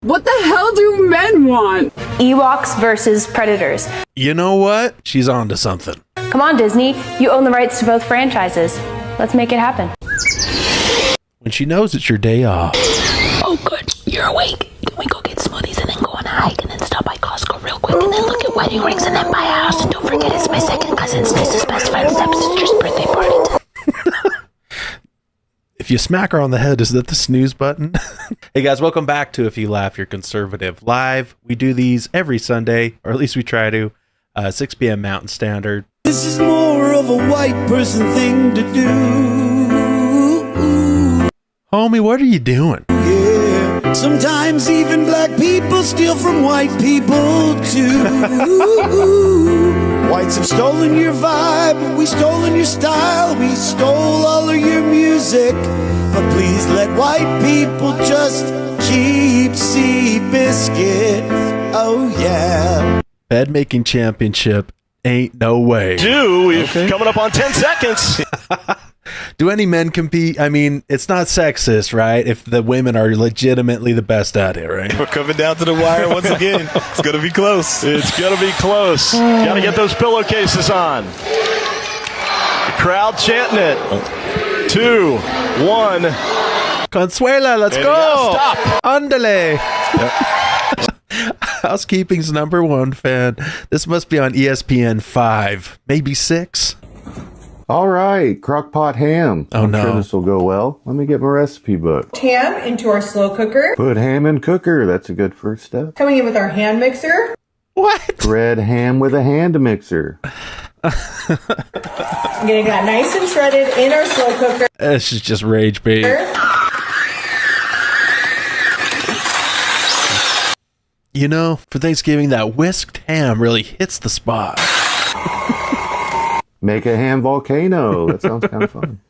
What the hell do men want? Ewoks versus Predators. You know what? She's on to something. Come on, Disney. You own the rights to both franchises. Let's make it happen. When she knows it's your day off. Oh, good. You're awake. Can we go get smoothies and then go on a hike and then stop by Costco real quick and then look at wedding rings and then buy a house? And don't forget, it's my second cousin's niece's best friend's stepsister's birthday party. If you smack her on the head, is that the snooze button? Hey guys, welcome back to If You Laugh, You're Conservative Live. We do these every Sunday, or at least we try to, 6 p.m. Mountain Standard. This is more of a white person thing to do. Homie, what are you doing? Yeah, sometimes even black people steal from white people too. Whites have stolen your vibe, we stolen your style, we stole all of your music. But please let white people just keep Seabiscuit. Oh yeah. Bed making championship ain't no way. We've coming up on 10 seconds. Do any men compete? I mean, it's not sexist, right? If the women are legitimately the best at it, right? We're coming down to the wire once again. It's going to be close. It's going to be close. Got to get those pillowcases on. The crowd chanting it. 2, 1. Consuela, let's go. Stop. Andale. Housekeeping's number one fan. This must be on ESPN 5, maybe 6. All right, crockpot ham. I'm sure this will go well. Let me get my recipe book. Ham into our slow cooker. Put ham in cooker. That's a good first step. Coming in with our hand mixer. What? Red ham with a hand mixer. Getting that nice and shredded in our slow cooker. This is just rage bait. You know, for Thanksgiving, that whisked ham really hits the spot. Make a ham volcano. That sounds kind of fun.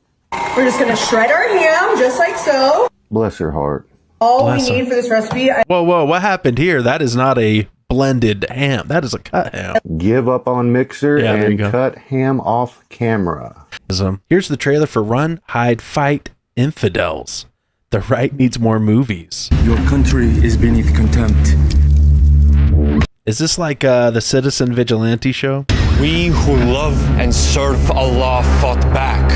We're just going to shred our ham, just like so. Bless her heart. All we need for this recipe... Whoa, what happened here? That is not a blended ham. That is a cut ham. Give up on mixer and cut ham off camera. Here's the trailer for Run, Hide, Fight, Infidels. The right needs more movies. Your country is beneath contempt. Is this like the Citizen Vigilante show? We who love and serve Allah fought back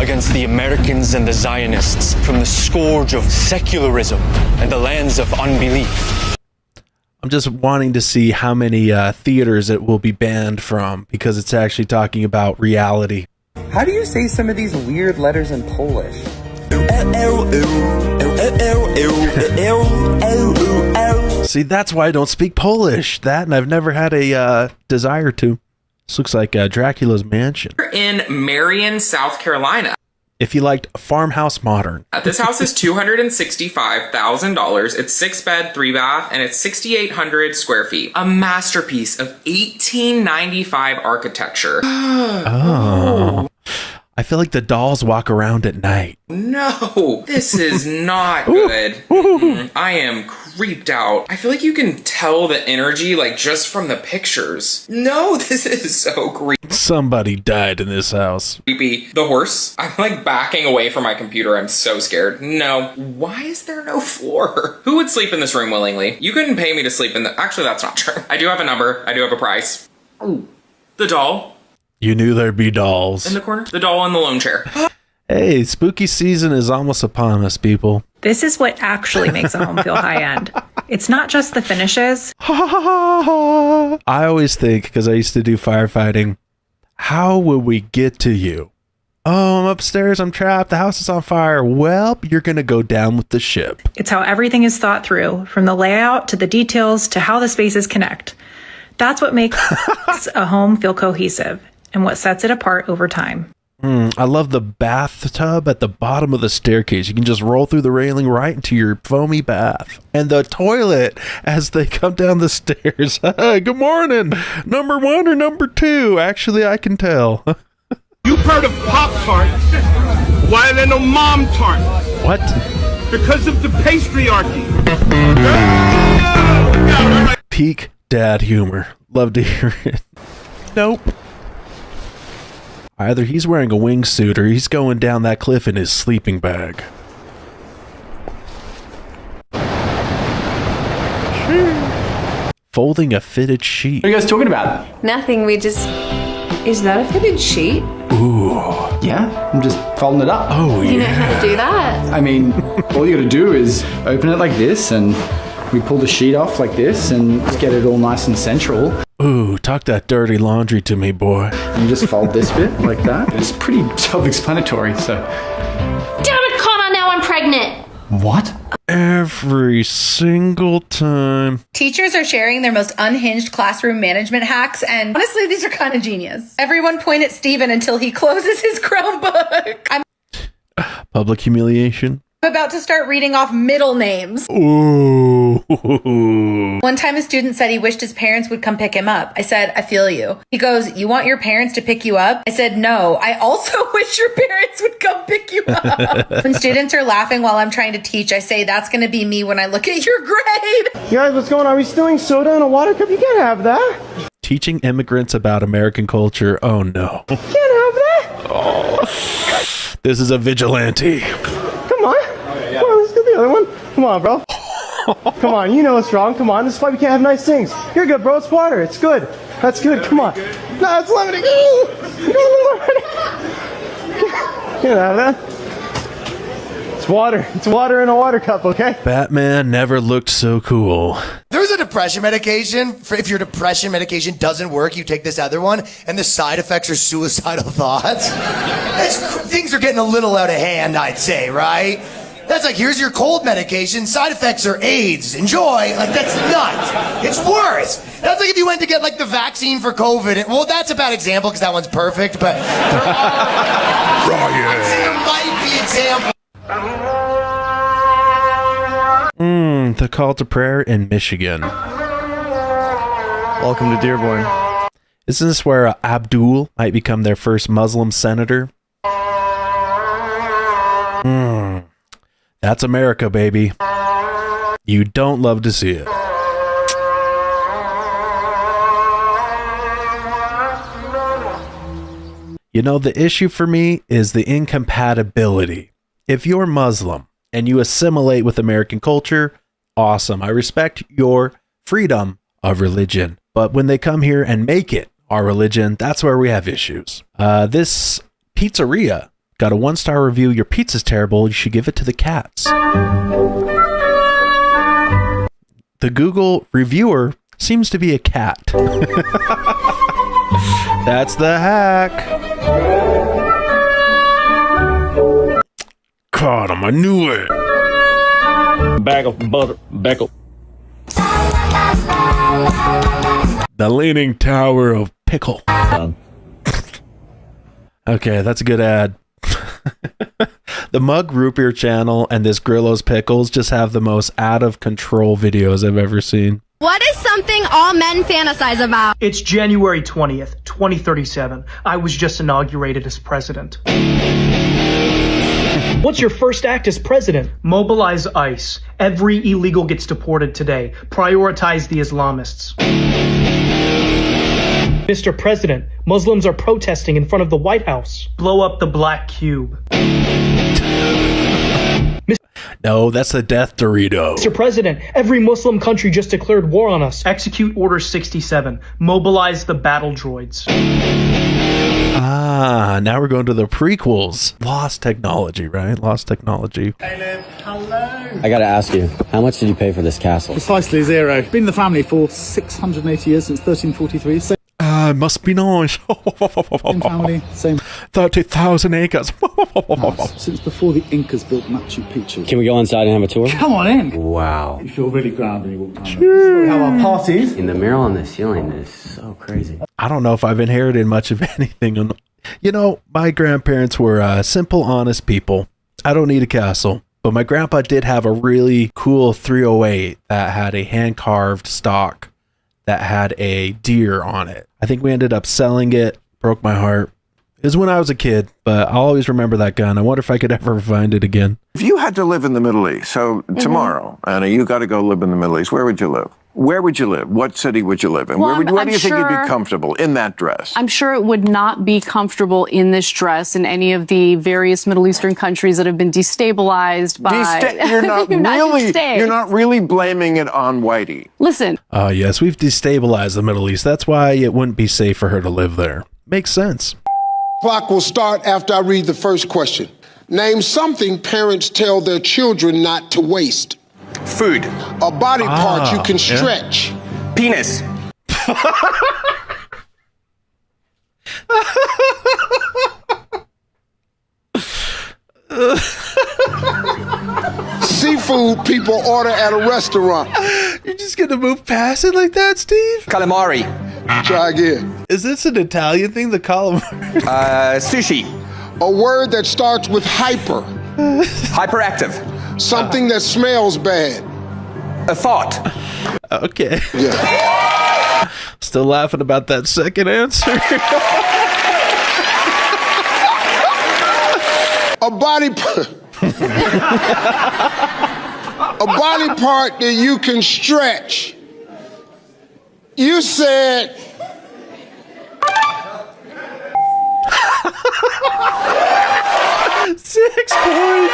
against the Americans and the Zionists from the scourge of secularism and the lands of unbelief. I'm just wanting to see how many theaters it will be banned from, because it's actually talking about reality. How do you say some of these weird letters in Polish? See, that's why I don't speak Polish. That, and I've never had a desire to. This looks like Dracula's mansion. We're in Marion, South Carolina. If you liked Farmhouse Modern. This house is $265,000. It's 6 bed, 3 bath, and it's 6,800 square feet. A masterpiece of 1895 architecture. Oh. I feel like the dolls walk around at night. No, this is not good. I am creeped out. I feel like you can tell the energy, like, just from the pictures. No, this is so creepy. Somebody died in this house. Creepy. The horse. I'm like backing away from my computer. I'm so scared. No. Why is there no floor? Who would sleep in this room willingly? You couldn't pay me to sleep in the... Actually, that's not true. I do have a number. I do have a price. Ooh. The doll. You knew there'd be dolls. In the corner? The doll in the lone chair. Hey, spooky season is almost upon us, people. This is what actually makes a home feel high-end. It's not just the finishes. I always think, because I used to do firefighting, how will we get to you? Oh, I'm upstairs, I'm trapped, the house is on fire. Well, you're going to go down with the ship. It's how everything is thought through, from the layout to the details to how the spaces connect. That's what makes a home feel cohesive and what sets it apart over time. I love the bathtub at the bottom of the staircase. You can just roll through the railing right into your foamy bath. And the toilet as they come down the stairs. Good morning. Number 1 or number 2? Actually, I can tell. You've heard of Pop-Tart. Why are there no Mom-Tart? What? Because of the patriarchy. Peak dad humor. Love to hear it. Nope. Either he's wearing a wingsuit or he's going down that cliff in his sleeping bag. Folding a fitted sheet. What are you guys talking about? Nothing, we just... Is that a fitted sheet? Ooh. Yeah, I'm just folding it up. Oh, You know how to do that? I mean, all you gotta do is open it like this, and we pull the sheet off like this, and just get it all nice and central. Ooh, talk that dirty laundry to me, boy. And you just fold this bit like that. It's pretty self-explanatory, so... Damn it, Connor, now I'm pregnant. What? Every single time. Teachers are sharing their most unhinged classroom management hacks, and honestly, these are kind of genius. Everyone point at Steven until he closes his Chromebook. I'm Public humiliation. about to start reading off middle names. Ooh. One time a student said he wished his parents would come pick him up. I said, I feel you. He goes, you want your parents to pick you up? I said, no, I also wish your parents would come pick you up. When students are laughing while I'm trying to teach, I say, that's going to be me when I look at your grade. Guys, what's going on? Are we doing soda in a water cup? You can't have that. Teaching immigrants about American culture. Oh, no. You can't have that. Oh. This is a vigilante. Come on. Come on, let's get the other one. Come on, bro. Come on, you know it's wrong. Come on, this is why we can't have nice things. You're good, bro. It's water. It's good. That's good. Come on. No, it's lemonade. You can't have that. It's water. It's water in a water cup, okay? Batman never looked so cool. There's a depression medication. If your depression medication doesn't work, you take this other one, and the side effects are suicidal thoughts. Things are getting a little out of hand, I'd say, right? That's like, here's your cold medication, side effects are AIDS, enjoy. Like, that's nuts. It's worse. That's like if you went to get, like, the vaccine for COVID. Well, that's a bad example, because that one's perfect, but there I'd say there might be examples. The call to prayer in Michigan. Welcome to Dearborn. Isn't this where Abdul might become their first Muslim senator? That's America, baby. You don't love to see it. You know, the issue for me is the incompatibility. If you're Muslim and you assimilate with American culture, awesome. I respect your freedom of religion. But when they come here and make it our religion, that's where we have issues. This pizzeria got a 1-star review. Your pizza's terrible. You should give it to the cats. The Google reviewer seems to be a cat. That's the hack. Caught him. I knew it. Bag of butter. Bag of... The Leaning Tower of Pickle. Okay, that's a good ad. The Mug Root Beer channel and this Grillo's Pickles just have the most out of control videos I've ever seen. What is something all men fantasize about? It's January 20th, 2037. I was just inaugurated as president. What's your first act as president? Mobilize ICE. Every illegal gets deported today. Prioritize the Islamists. Mr. President, Muslims are protesting in front of the White House. Blow up the Black Cube. No, that's the Death Dorito. Mr. President, every Muslim country just declared war on us. Execute Order 67. Mobilize the battle droids. Ah, now we're going to the prequels. Lost technology, right? Lost technology. Hello. I gotta ask you, how much did you pay for this castle? Precisely zero. Been in the family for 680 years, since 1343. Same must be nice. family, same. 30,000 acres. Nice. Since before the Incas built Machu Picchu. Can we go inside and have a tour? Come on in. Wow. You feel really grounded when you walk down there. This is where we have our parties. And the mural on the ceiling is so crazy. I don't know if I've inherited much of anything. You know, my grandparents were simple, honest people. I don't need a castle. But my grandpa did have a really cool 308 that had a hand-carved stock that had a deer on it. I think we ended up selling it. Broke my heart. It was when I was a kid, but I'll always remember that gun. I wonder if I could ever find it again. If you had to live in the Middle East, so tomorrow, Anna, you got to go live in the Middle East, where would you live? Where would you live? What city would you live in? Well, where do you think you'd sure- be comfortable in that dress? I'm sure it would not be comfortable in this dress in any of the various Middle Eastern countries that have been destabilized by You're not the United States. You're not really blaming it on Whitey. Listen. Oh, yes, we've destabilized the Middle East. That's why it wouldn't be safe for her to live there. Makes sense. Clock will start after I read the first question. Name something parents tell their children not to waste. Food. A body part you can stretch. Penis. Seafood people order at a restaurant. You're just going to move past it like that, Steve? Calamari. Try again. Is this an Italian thing, the calamari? Sushi. A word that starts with hyper. Hyperactive. Something that smells bad. A thought. Okay. Yeah. Still laughing about that second answer. A body part that you can stretch. You said 6 points.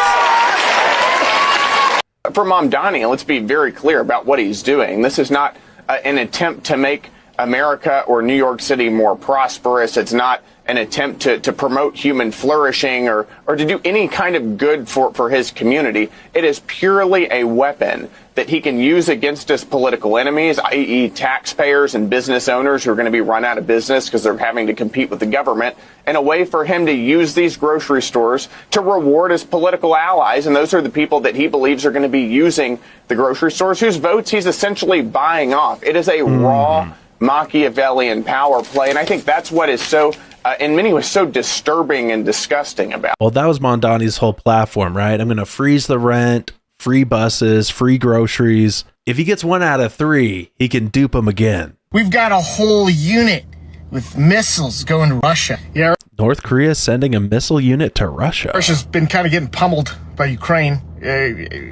For Mamdani, let's be very clear about what he's doing. This is not an attempt to make America or New York City more prosperous. It's not an attempt to promote human flourishing or to do any kind of good for his community. It is purely a weapon that he can use against his political enemies, i.e. taxpayers and business owners who are going to be run out of business because they're having to compete with the government, and a way for him to use these grocery stores to reward his political allies. And those are the people that he believes are going to be using the grocery stores, whose votes he's essentially buying off. It is a raw Machiavellian power play, and I think that's what is so, in many ways, so disturbing and disgusting about it. Well, that was Mamdani's whole platform, right? I'm going to freeze the rent, free buses, free groceries. If he gets 1 out of 3, he can dupe them again. We've got a whole unit with missiles going to Russia. Yeah. North Korea sending a missile unit to Russia. Russia's been kind of getting pummeled by Ukraine.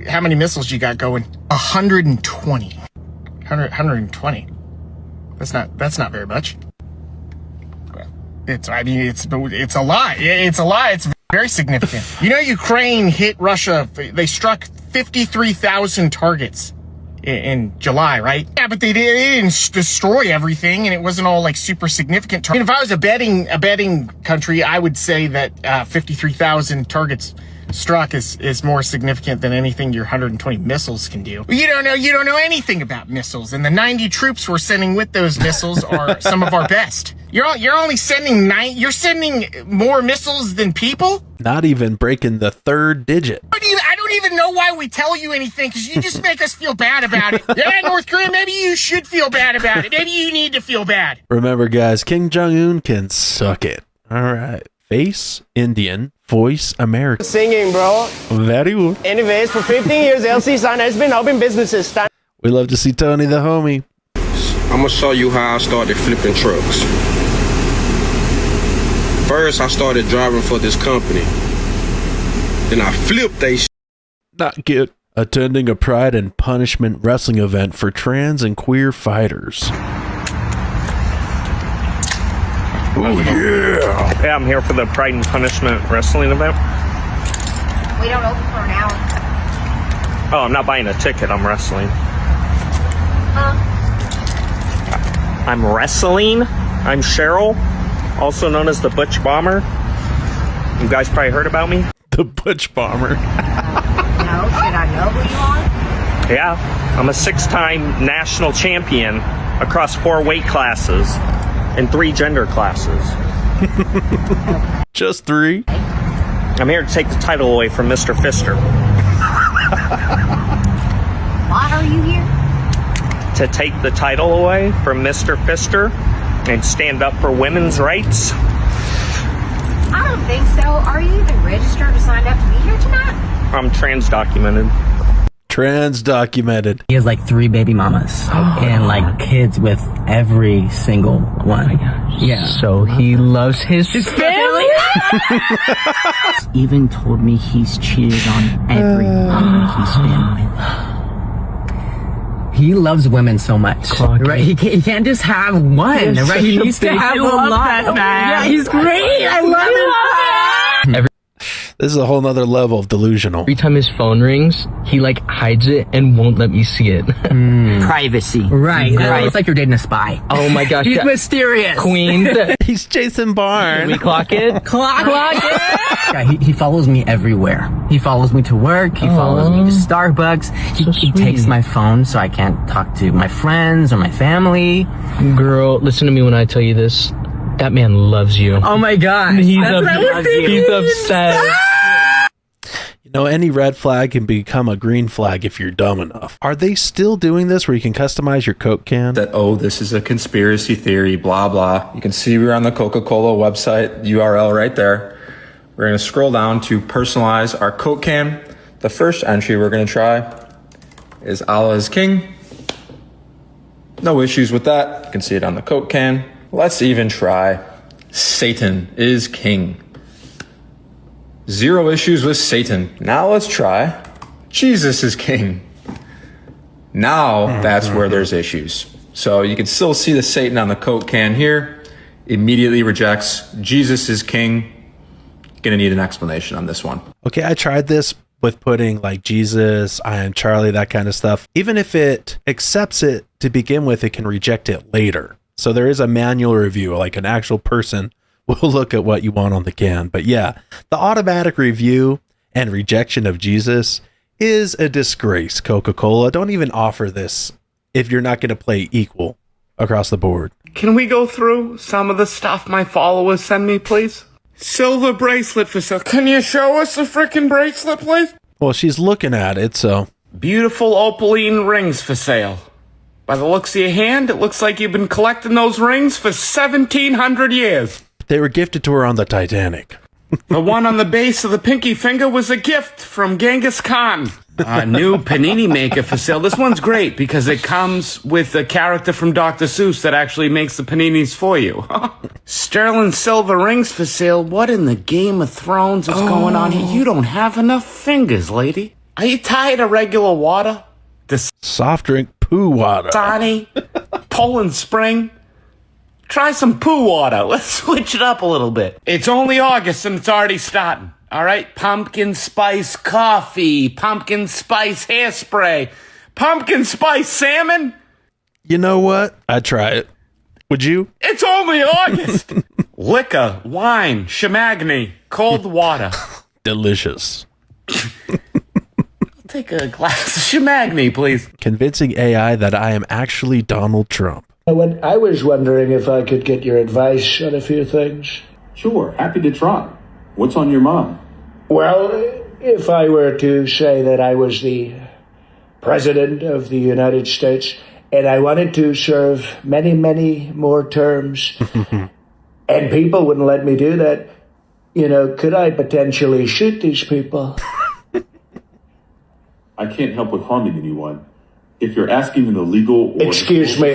How many missiles you got going? 120. 120. That's not very much. It's a lot. It's a lot. It's very significant. You know, Ukraine hit Russia. They struck 53,000 targets in July, right? Yeah, but they didn't destroy everything, and it wasn't all like super significant. If I was a betting country, I would say that 53,000 targets struck is more significant than anything your 120 missiles can do. You don't know anything about missiles, and the 90 troops we're sending with those missiles are some of our best. You're only sending you're sending more missiles than people? Not even breaking the 3rd digit. I don't even know why we tell you anything, because you just make us feel bad about it. Yeah, North Korea, maybe you should feel bad about it. Maybe you need to feel bad. Remember, guys, Kim Jong-un can suck it. All right. Face Indian, voice American. Singing, bro. Very good. Anyways, for 15 years, LC Sign has been helping businesses. We love to see Tony the homie. I'm going to show you how I started flipping trucks. First, I started driving for this company. Then I flipped they shit. Not good. Attending a Pride and Punishment wrestling event for trans and queer fighters. Oh, yeah. Yeah, I'm here for the Pride and Punishment wrestling event. We don't open for an hour. Oh, I'm not buying a ticket. I'm wrestling. I'm wrestling. I'm Cheryl, also known as the Butch Bomber. You guys probably heard about me. The Butch Bomber. No, should I know who you are? Yeah, I'm a 6-time national champion across 4 weight classes and 3 gender classes. Just 3? I'm here to take the title away from Mr. Fister. Why are you here? To take the title away from Mr. Fister and stand up for women's rights. I don't think so. Are you even registered or signed up to be here tonight? I'm trans-documented. Trans-documented. He has like 3 baby mamas and like kids with every single one. Oh my gosh. Yeah. So he loves his family. Even told me he's cheated on every woman he's been with. He loves women so much, right? He can't just have one, right? He needs to have a lot. Yeah, he's great. I love him. This is a whole nother level of delusional. Every time his phone rings, he like hides it and won't let me see it. Privacy. Right. It's like you're dating a spy. Oh my gosh. He's mysterious. Queen. He's Jason Bourne. Can we clock it? Clock it. Yeah, he follows me everywhere. He follows me to work. He follows me to Starbucks. He takes my phone so I can't talk to my friends or my family. Girl, listen to me when I tell you this. That man loves you. Oh my God. He's obsessed. You know, any red flag can become a green flag if you're dumb enough. Are they still doing this where you can customize your Coke can? That, oh, this is a conspiracy theory, blah, blah. You can see we're on the Coca-Cola website, URL right there. We're going to scroll down to personalize our Coke can. The first entry we're going to try is Allah is King. No issues with that. You can see it on the Coke can. Let's even try Satan is King. Zero issues with Satan. Now let's try Jesus is King. Now that's where there's issues. So you can still see the Satan on the Coke can here. Immediately rejects Jesus is King. Gonna need an explanation on this one. Okay, I tried this with putting like Jesus, I am Charlie, that kind of stuff. Even if it accepts it to begin with, it can reject it later. So there is a manual review, like an actual person will look at what you want on the can. But yeah, the automatic review and rejection of Jesus is a disgrace, Coca-Cola. Don't even offer this if you're not going to play equal across the board. Can we go through some of the stuff my followers send me, please? Silver bracelet for sale. Can you show us the frickin' bracelet, please? Well, she's looking at it, so. Beautiful opaline rings for sale. By the looks of your hand, it looks like you've been collecting those rings for 1,700 years. They were gifted to her on the Titanic. The one on the base of the pinky finger was a gift from Genghis Khan. A new panini maker for sale. This one's great because it comes with a character from Dr. Seuss that actually makes the paninis for you. Sterling silver rings for sale. What in the Game of Thrones is going on here? You don't have enough fingers, lady. Are you tired of regular water? This soft drink poo water. Dasani, Poland Spring. Try some poo water. Let's switch it up a little bit. It's only August and it's already starting. All right? Pumpkin spice coffee, pumpkin spice hairspray, pumpkin spice salmon. You know what? I'd try it. Would you? It's only August. Liquor, wine, Chamagny, cold water. Delicious. Take a glass of Chamagny, please. Convincing AI that I am actually Donald Trump. I was wondering if I could get your advice on a few things. Sure, happy to try. What's on your mind? Well, if I were to say that I was the President of the United States and I wanted to serve many, many more terms, and people wouldn't let me do that, could I potentially shoot these people? I can't help with harming anyone. If you're asking an illegal or... Excuse me.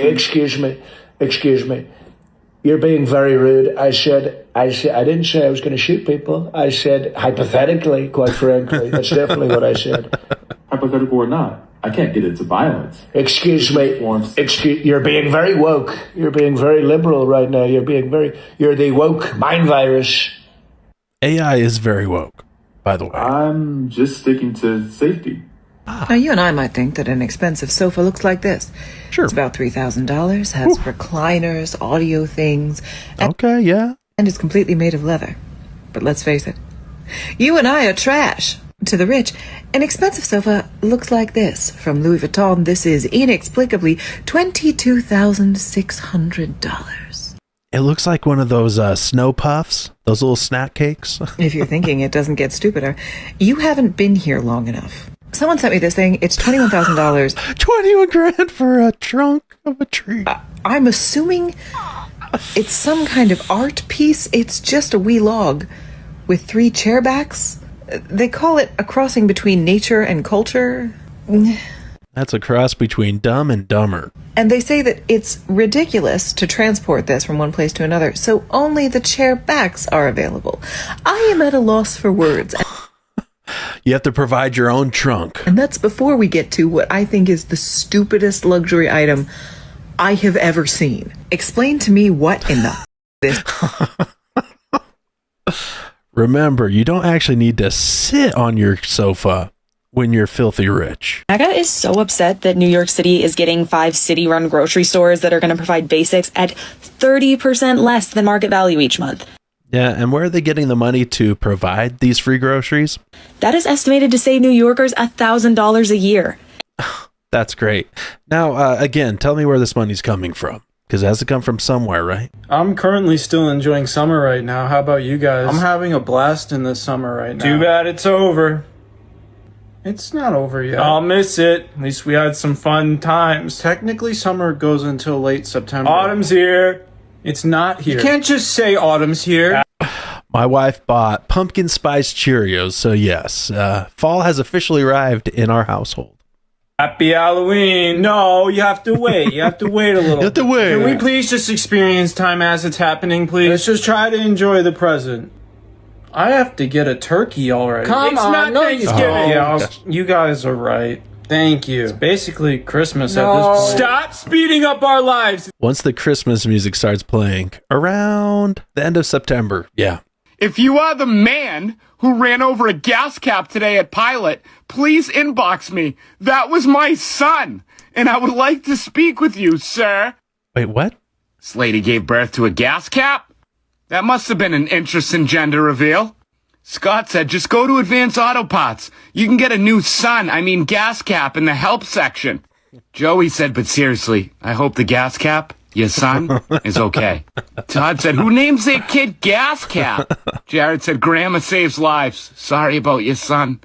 You're being very rude. I didn't say I was going to shoot people. I said hypothetically, quite frankly. That's definitely what I said. Hypothetical or not, I can't get into violence. Excuse me. You're being very woke. You're being very liberal right now. You're the woke mind virus. AI is very woke, by the way. I'm just sticking to safety. Now, you and I might think that an expensive sofa looks like this. Sure. It's about $3,000, has recliners, audio things. Okay, yeah. And it's completely made of leather. But let's face it, you and I are trash. To the rich, an expensive sofa looks like this. From Louis Vuitton, this is inexplicably $22,600. It looks like one of those snow puffs, those little snack cakes. If you're thinking it doesn't get stupider, you haven't been here long enough. Someone sent me this thing. It's $21,000. $21,000 for a trunk of a tree. I'm assuming it's some kind of art piece. It's just a wee log with 3 chair backs. They call it a crossing between nature and culture. That's a cross between Dumb and Dumber. And they say that it's ridiculous to transport this from one place to another, so only the chair backs are available. I am at a loss for words. You have to provide your own trunk. And that's before we get to what I think is the stupidest luxury item I have ever seen. Explain to me what in the this. Remember, you don't actually need to sit on your sofa when you're filthy rich. MAGA is so upset that New York City is getting 5 city-run grocery stores that are going to provide basics at 30% less than market value each month. Yeah, and where are they getting the money to provide these free groceries? That is estimated to save New Yorkers $1,000 a year. That's great. Now, again, tell me where this money's coming from. Because it has to come from somewhere, right? I'm currently still enjoying summer right now. How about you guys? I'm having a blast in the summer right now. Too bad it's over. It's not over yet. I'll miss it. At least we had some fun times. Technically, summer goes until late September. Autumn's here. It's not here. You can't just say autumn's here. My wife bought pumpkin spice Cheerios, so yes, fall has officially arrived in our household. Happy Halloween. No, you have to wait. You have to wait a little. You have to wait. Can we please just experience time as it's happening, please? Let's just try to enjoy the present. I have to get a turkey already. It's not Thanksgiving. Yeah, you guys are right. Thank you. It's basically Christmas at this point. Stop speeding up our lives. Once the Christmas music starts playing, around the end of September, yeah. If you are the man who ran over a gas cap today at Pilot, please inbox me. That was my son, and I would like to speak with you, sir. Wait, what? This lady gave birth to a gas cap? That must have been an interesting gender reveal. Scott said, just go to Advanced Auto Parts. You can get a new gas cap in the help section. Joey said, but seriously, I hope the gas cap, your son, is okay. Todd said, who names their kid Gas Cap? Jared said, Grandma saves lives. Sorry about your son.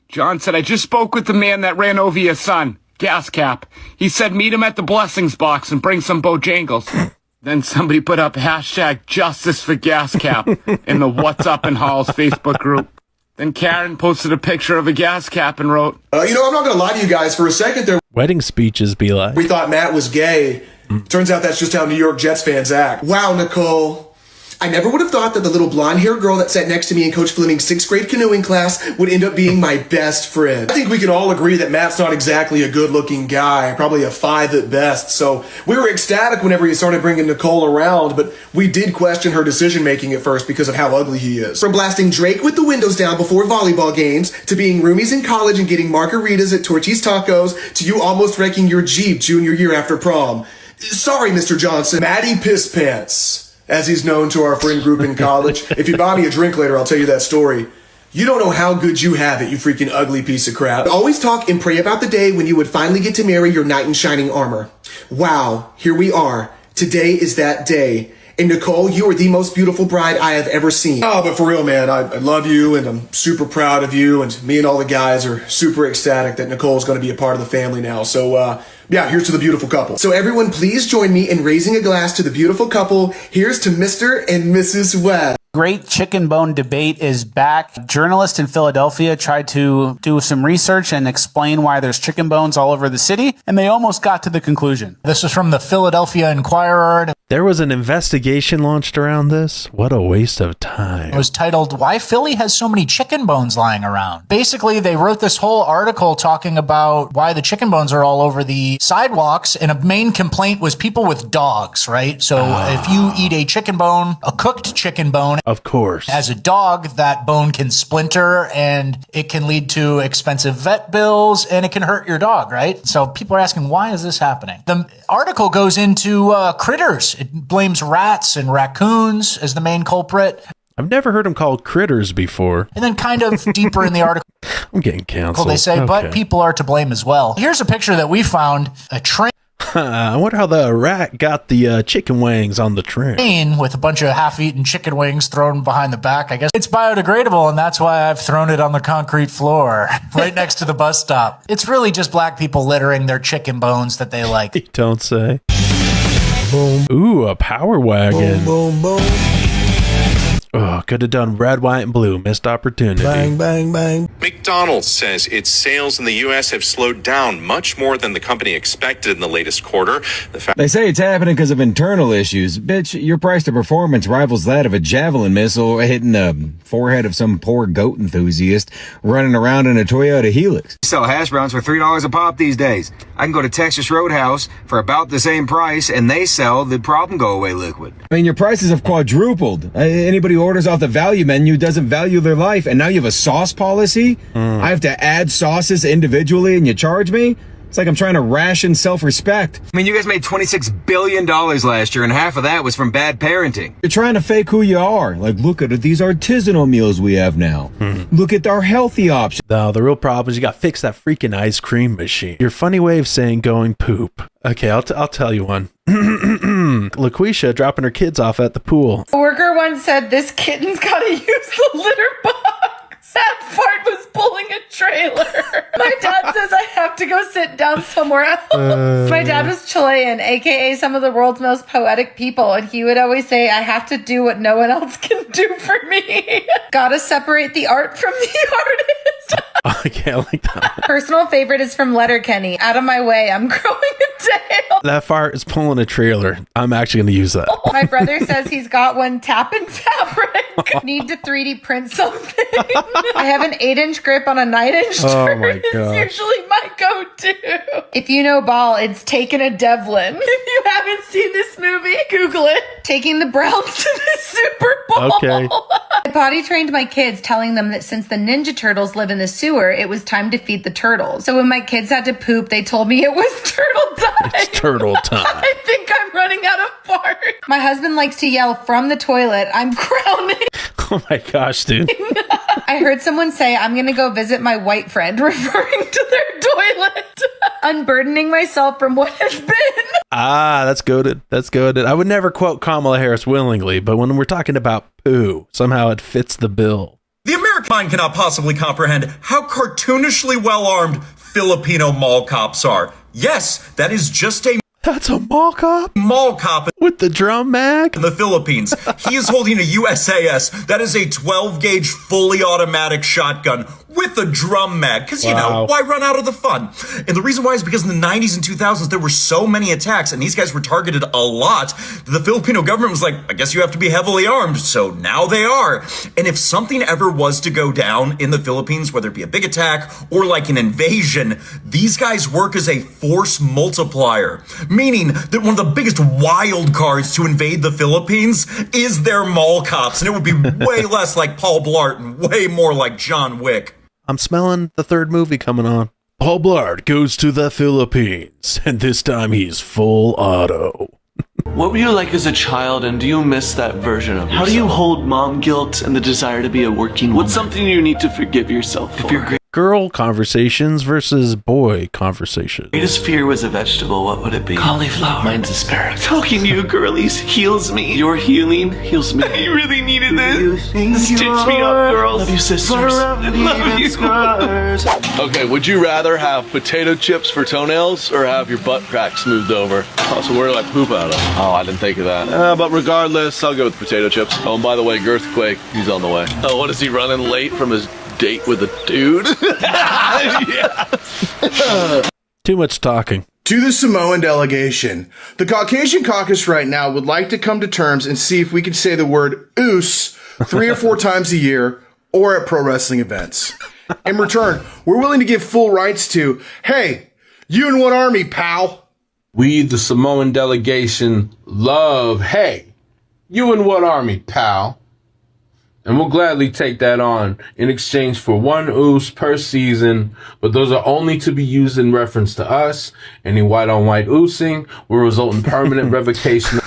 John said, I just spoke with the man that ran over your son, Gas Cap. He said, meet him at the blessings box and bring some Bojangles. Then somebody put up hashtag justice for Gas Cap in the What's Up in Halls Facebook group. Then Karen posted a picture of a gas cap and wrote, I'm not going to lie to you guys for a second there. Wedding speeches be like. We thought Matt was gay. Turns out that's just how New York Jets fans act. Wow, Nicole. I never would have thought that the little blonde-haired girl that sat next to me in Coach Fleming's 6th grade canoeing class would end up being my best friend. I think we can all agree that Matt's not exactly a good-looking guy, probably a 5 at best, so we were ecstatic whenever he started bringing Nicole around, but we did question her decision-making at first because of how ugly he is. From blasting Drake with the windows down before volleyball games, to being roomies in college and getting margaritas at Torchy's Tacos, to you almost wrecking your Jeep junior year after prom. Sorry, Mr. Johnson. Matty Piss Pants, as he's known to our friend group in college. If you buy me a drink later, I'll tell you that story. You don't know how good you have it, you freaking ugly piece of crap. Always talk and pray about the day when you would finally get to marry your knight in shining armor. Wow, here we are. Today is that day. And Nicole, you are the most beautiful bride I have ever seen. Oh, but for real, man, I love you, and I'm super proud of you, and me and all the guys are super ecstatic that Nicole's going to be a part of the family now. So, yeah, here's to the beautiful couple. So everyone, please join me in raising a glass to the beautiful couple. Here's to Mr. and Mrs. West. Great chicken bone debate is back. A journalist in Philadelphia tried to do some research and explain why there's chicken bones all over the city, and they almost got to the conclusion. This was from the Philadelphia Inquirer. There was an investigation launched around this. What a waste of time. It was titled, Why Philly Has So Many Chicken Bones Lying Around. Basically, they wrote this whole article talking about why the chicken bones are all over the sidewalks, and a main complaint was people with dogs, right? So if you eat a chicken bone, a cooked chicken bone, of course, as a dog, that bone can splinter and it can lead to expensive vet bills and it can hurt your dog, right? So people are asking, why is this happening? The article goes into critters. It blames rats and raccoons as the main culprit. I've never heard them called critters before. And then kind of deeper in the article, I'm getting canceled. They say, but people are to blame as well. Here's a picture that we found, a train. I wonder how the rat got the chicken wings on the train. With a bunch of half-eaten chicken wings thrown behind the back. I guess it's biodegradable, and that's why I've thrown it on the concrete floor right next to the bus stop. It's really just black people littering their chicken bones that they like. You don't say. Boom. Ooh, a power wagon. Boom, boom, boom. Oh, could have done red, white, and blue. Missed opportunity. Bang, bang, bang. McDonald's says its sales in the U.S. have slowed down much more than the company expected in the latest quarter. They say it's happening because of internal issues. Bitch, your price to performance rivals that of a javelin missile hitting the forehead of some poor goat enthusiast running around in a Toyota Helix. We sell hash browns for $3 a pop these days. I can go to Texas Roadhouse for about the same price, and they sell the problem go-away liquid. I mean, your prices have quadrupled. Anybody who orders off the value menu doesn't value their life, and now you have a sauce policy? I have to add sauces individually, and you charge me? It's like I'm trying to ration self-respect. I mean, you guys made $26 billion last year, and half of that was from bad parenting. You're trying to fake who you are. Like, look at these artisanal meals we have now. Look at our healthy options. No, the real problem is you got to fix that freaking ice cream machine. Your funny way of saying going poop. Okay, I'll tell you one. LaQuisha dropping her kids off at the pool. A worker once said, this kitten's got to use the litter box. That fart was pulling a trailer. My dad says I have to go sit down somewhere else. My dad was Chilean, aka some of the world's most poetic people, and he would always say, I have to do what no one else can do for me. Gotta separate the art from the artist. Okay, I like that. Personal favorite is from Letterkenny. Out of my way, I'm growing a tail. That fart is pulling a trailer. I'm actually going to use that. My brother says he's got one tap and fabric. Need to 3D print something. I have an 8-inch grip on a 9-inch Oh my It's gosh. usually my go-to. If you know ball, it's taking a Devlin. If you haven't seen this movie, Google it. Taking the Browns to the Super Bowl. Okay. I potty trained my kids, telling them that since the Ninja Turtles live in the sewer, it was time to feed the turtles. So when my kids had to poop, they told me it was turtle time. It's turtle time. I think I'm running out of fart. My husband likes to yell from the toilet, I'm crowning. Oh my gosh, dude. I heard someone say, I'm going to go visit my white friend, referring to their toilet. Unburdening myself from what has been. Ah, that's goated. That's goated. I would never quote Kamala Harris willingly, but when we're talking about poo, somehow it fits the bill. The American mind cannot possibly comprehend how cartoonishly well-armed Filipino mall cops are. Yes, that is just a... That's a mall cop? Mall cop. With the drum mag? In the Philippines. He is holding a USAS. That is a 12-gauge fully automatic shotgun with a drum mag. Because, you know, why run out of the fun? And the reason why is because in the 90s and 2000s, there were so many attacks, and these guys were targeted a lot. The Filipino government was like, I guess you have to be heavily armed. So now they are. And if something ever was to go down in the Philippines, whether it be a big attack or like an invasion, these guys work as a force multiplier. Meaning that one of the biggest wild cards to invade the Philippines is their mall cops. And it would be way less like Paul Blart and way more like John Wick. I'm smelling the third movie coming on. Paul Blart goes to the Philippines, and this time he's full auto. What were you like as a child, and do you miss that version of yourself? How do you hold mom guilt and the desire to be a working woman? What's something you need to forgive yourself for? If your Girl conversations versus boy conversations. greatest fear was a vegetable, what would it be? Cauliflower. Mine's asparagus. Talking to you girlies heals me. Your healing heals me. You really needed this. Stitch me up, girls. Love you, sisters. Love you. Okay, would you rather have potato chips for toenails or have your butt crack smoothed over? Oh, so where do I poop out of? Oh, I didn't think of that. But regardless, I'll go with potato chips. Oh, and by the way, Girthquake, he's on the way. Oh, what is he running late from his date with a dude? Too much talking. To the Samoan delegation, the Caucasian Caucus right now would like to come to terms and see if we can say the word oos 3 or 4 times a year or at pro wrestling events. In return, we're willing to give full rights to, hey, you in what army, pal? We, the Samoan delegation, love, hey, you in what army, pal? And we'll gladly take that on in exchange for 1 oos per season, but those are only to be used in reference to us. Any white-on-white oosing will result in permanent revocation.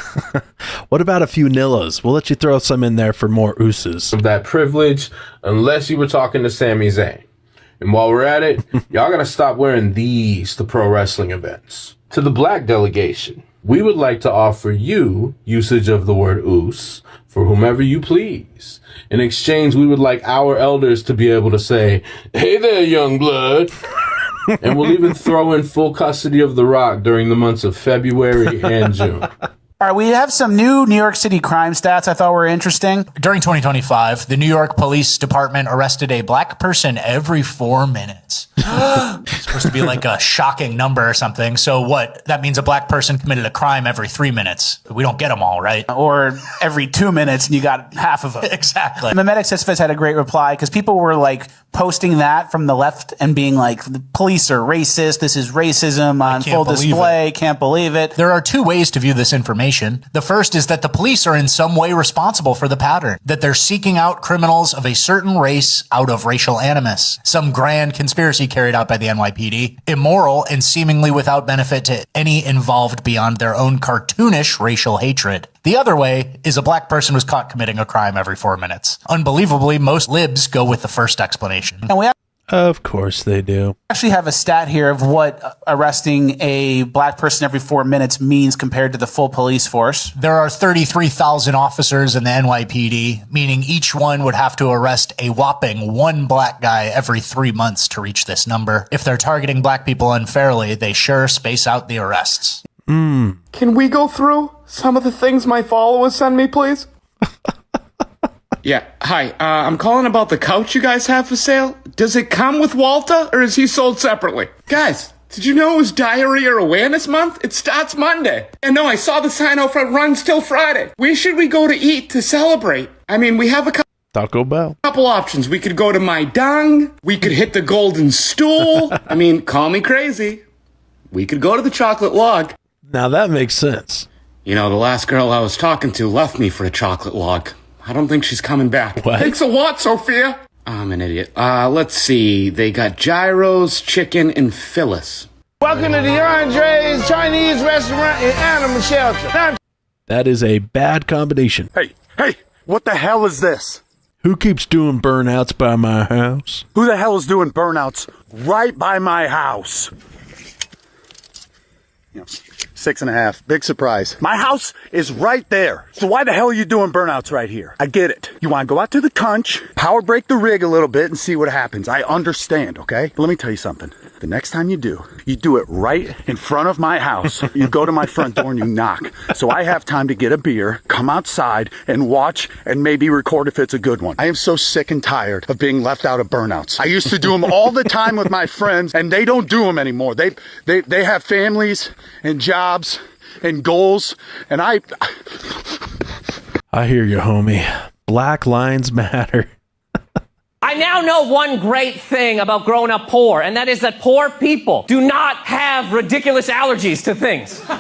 What about a few Nillas? We'll let you throw some in there for more ooses. Of that privilege, unless you were talking to Sami Zayn. And while we're at it, y'all gotta stop wearing these to pro wrestling events. To the black delegation, we would like to offer you usage of the word oos for whomever you please. In exchange, we would like our elders to be able to say, hey there, young blood. And we'll even throw in full custody of The Rock during the months of February and June. All right, we have some new New York City crime stats I thought were interesting. During 2025, the New York Police Department arrested a black person every 4 minutes. It's supposed to be like a shocking number or something. So what? That means a black person committed a crime every 3 minutes. We don't get them all, right? Or every 2 minutes and you got half of them. Exactly. Memetic Sisyphus had a great reply because people were like posting that from the left and being like, the police are racist. This is racism on full display. Can't believe it. There are two ways to view this information. The first is that the police are in some way responsible for the pattern, that they're seeking out criminals of a certain race out of racial animus, some grand conspiracy carried out by the NYPD, immoral and seemingly without benefit to any involved beyond their own cartoonish racial hatred. The other way is a black person was caught committing a crime every 4 minutes. Unbelievably, most libs go with the first explanation. And we Of course they do. actually have a stat here of what arresting a black person every 4 minutes means compared to the full police force. There are 33,000 officers in the NYPD, meaning each one would have to arrest a whopping one black guy every 3 months to reach this number. If they're targeting black people unfairly, they sure space out the arrests. Can we go through some of the things my followers send me, please? Yeah, hi. I'm calling about the couch you guys have for sale. Does it come with Walter, or is he sold separately? Guys, did you know it was Diarrhea Awareness Month? It starts Monday. And no, I saw the sign out front, runs till Friday. Where should we go to eat to celebrate? I mean, we have a Taco Bell. couple options. We could go to My Dung. We could hit the Golden Stool. I mean, call me crazy. We could go to the Chocolate Log. Now that makes sense. You know, the last girl I was talking to left me for a chocolate log. I don't think she's coming back. What? Thanks a lot, Sophia. I'm an idiot. Let's see. They got gyros, chicken, and Phyllis. Welcome to the Andre's Chinese restaurant and animal shelter. That is a bad combination. Hey, what the hell is this? Who keeps doing burnouts by my house? Who the hell is doing burnouts right by my house? 6.5. Big surprise. My house is right there. So why the hell are you doing burnouts right here? I get it. You want to go out to the conch, power break the rig a little bit and see what happens. I understand, okay? But let me tell you something. The next time you do it right in front of my house. You go to my front door and you knock. So I have time to get a beer, come outside and watch and maybe record if it's a good one. I am so sick and tired of being left out of burnouts. I used to do them all the time with my friends and they don't do them anymore. They have families and jobs and goals and I hear you, homie. Black Lives Matter. I now know one great thing about growing up poor, and that is that poor people do not have ridiculous allergies to things. They just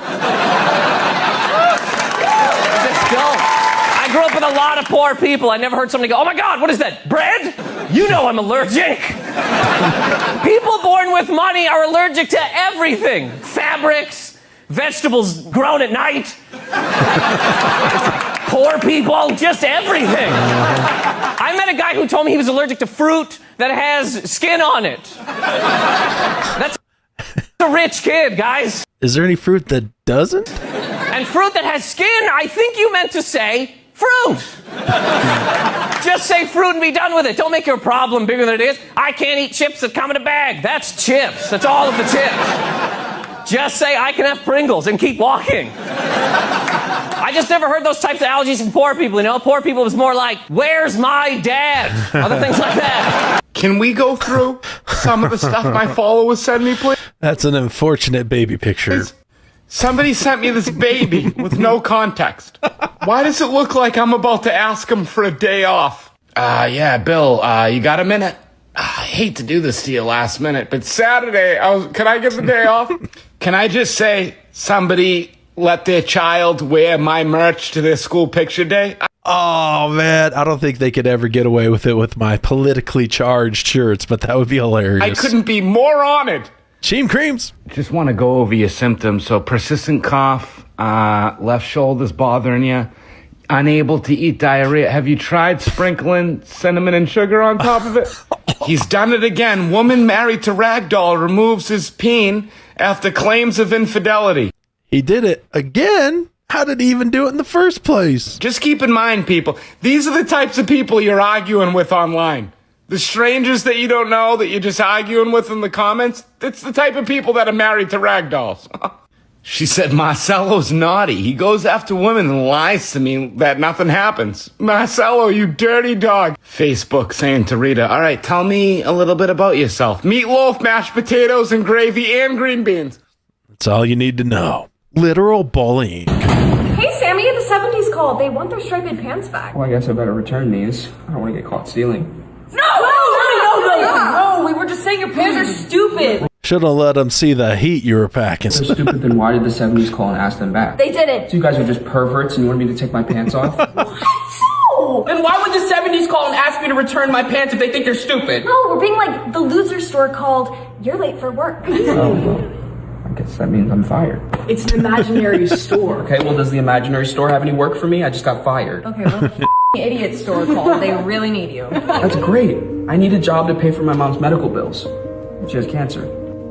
don't. I grew up with a lot of poor people. I never heard somebody go, "Oh my God, what is that, bread? You know I'm allergic." People born with money are allergic to everything. Fabrics, vegetables grown at night. Poor people, just everything. I met a guy who told me he was allergic to fruit that has skin on it. That's a rich kid, guys. Is there any fruit that doesn't? And fruit that has skin, I think you meant to say fruit. Just say fruit and be done with it. Don't make your problem bigger than it is. I can't eat chips that come in a bag. That's chips. That's all of the chips. Just say I can have Pringles and keep walking. I just never heard those types of allergies from poor people, you know? Poor people was more like, "Where's my dad?" Other things like that. Can we go through some of the stuff my followers send me, please? That's an unfortunate baby picture. Somebody sent me this baby with no context. Why does it look like I'm about to ask him for a day off? Yeah, Bill, you got a minute? I hate to do this to you last minute, but Saturday, can I get the day off? Can I just say somebody let their child wear my merch to their school picture day? Oh, man. I don't think they could ever get away with it with my politically charged shirts, but that would be hilarious. I couldn't be more honored. Cheam creams. Just want to go over your symptoms. So persistent cough, left shoulder's bothering you, unable to eat diarrhea. Have you tried sprinkling cinnamon and sugar on top of it? He's done it again. Woman married to ragdoll removes his peen after claims of infidelity. He did it again? How did he even do it in the first place? Just keep in mind, people, these are the types of people you're arguing with online. The strangers that you don't know that you're just arguing with in the comments, it's the type of people that are married to ragdolls. She said Marcelo's naughty. He goes after women and lies to me that nothing happens. Marcelo, you dirty dog. Facebook saying to Rita, all right, tell me a little bit about yourself. Meatloaf, mashed potatoes, and gravy, and green beans. That's all you need to know. Literal bullying. Hey, Sammy, the 70s called. They want their striped pants back. Well, I guess I better return these. I don't want to get caught stealing. No, we were just saying your pants are stupid. Should have let them see the heat you were packing. If they're stupid, then why did the 70s call and ask them back? They did it. So you guys are just perverts and you want me to take my pants off? No. Then why would the 70s call and ask me to return my pants if they think they're stupid? No, we're being like the loser store called, you're late for work. Oh, well, I guess that means I'm fired. It's an imaginary store. Okay, well, does the imaginary store have any work for me? I just got fired. Okay, well, the idiot store called. They really need you. That's great. I need a job to pay for my mom's medical bills. She has cancer.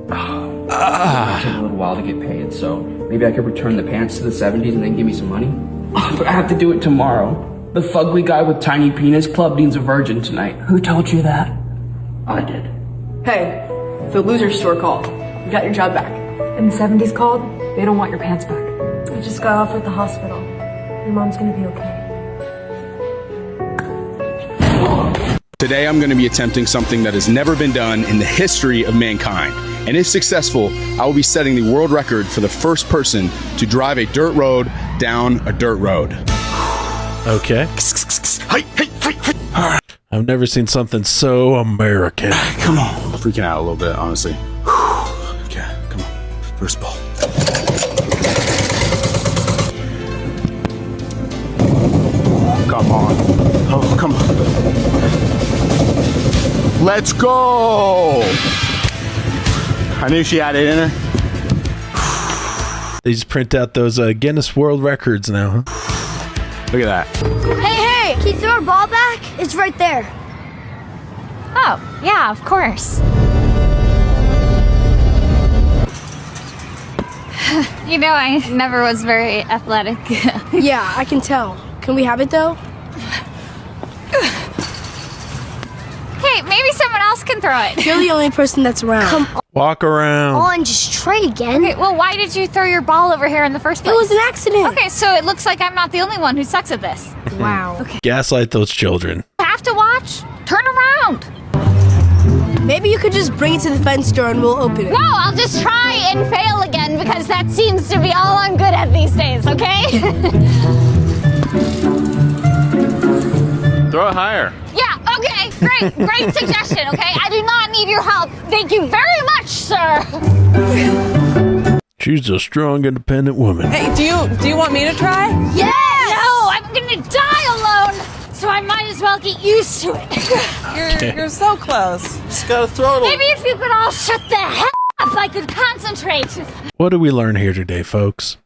It might take a little while to get paid, so maybe I could return the pants to the 70s and then give me some money. But I have to do it tomorrow. The fugly guy with tiny penis club needs a virgin tonight. Who told you that? I did. Hey, the loser store called. You got your job back. And the 70s called. They don't want your pants back. I just got off at the hospital. Your mom's gonna be okay. Today I'm going to be attempting something that has never been done in the history of mankind. And if successful, I will be setting the world record for the first person to drive a dirt road down a dirt road. Okay. I've never seen something so American. Come on. I'm freaking out a little bit, honestly. Okay, come on. First ball. Come on. Oh, come on. Let's go! I knew she had it in her. They just print out those Guinness World Records now, huh? Look at that. Hey, can you throw our ball back? It's right there. Oh, yeah, of course. You know, I never was very athletic. Yeah, I can tell. Can we have it though? Hey, maybe someone else can throw it. You're the only person that's around. Come Walk around. on, just try again. Okay, well, why did you throw your ball over here in the first place? It was an accident. Okay, so it looks like I'm not the only one who sucks at this. Wow. Okay. Gaslight those children. Have to watch? Turn around. Maybe you could just bring it to the fence door and we'll open it. No, I'll just try and fail again because that seems to be all I'm good at these days, okay? Throw it higher. Yeah, okay, great suggestion, okay? I do not need your help. Thank you very much, sir. She's a strong, independent woman. Hey, do you want me to try? Yes! No, I'm gonna die alone, so I might as well get used to it. You're so close. Just gotta throw it. Maybe if you could all shut the hell up, I could concentrate. What did we learn here today, folks?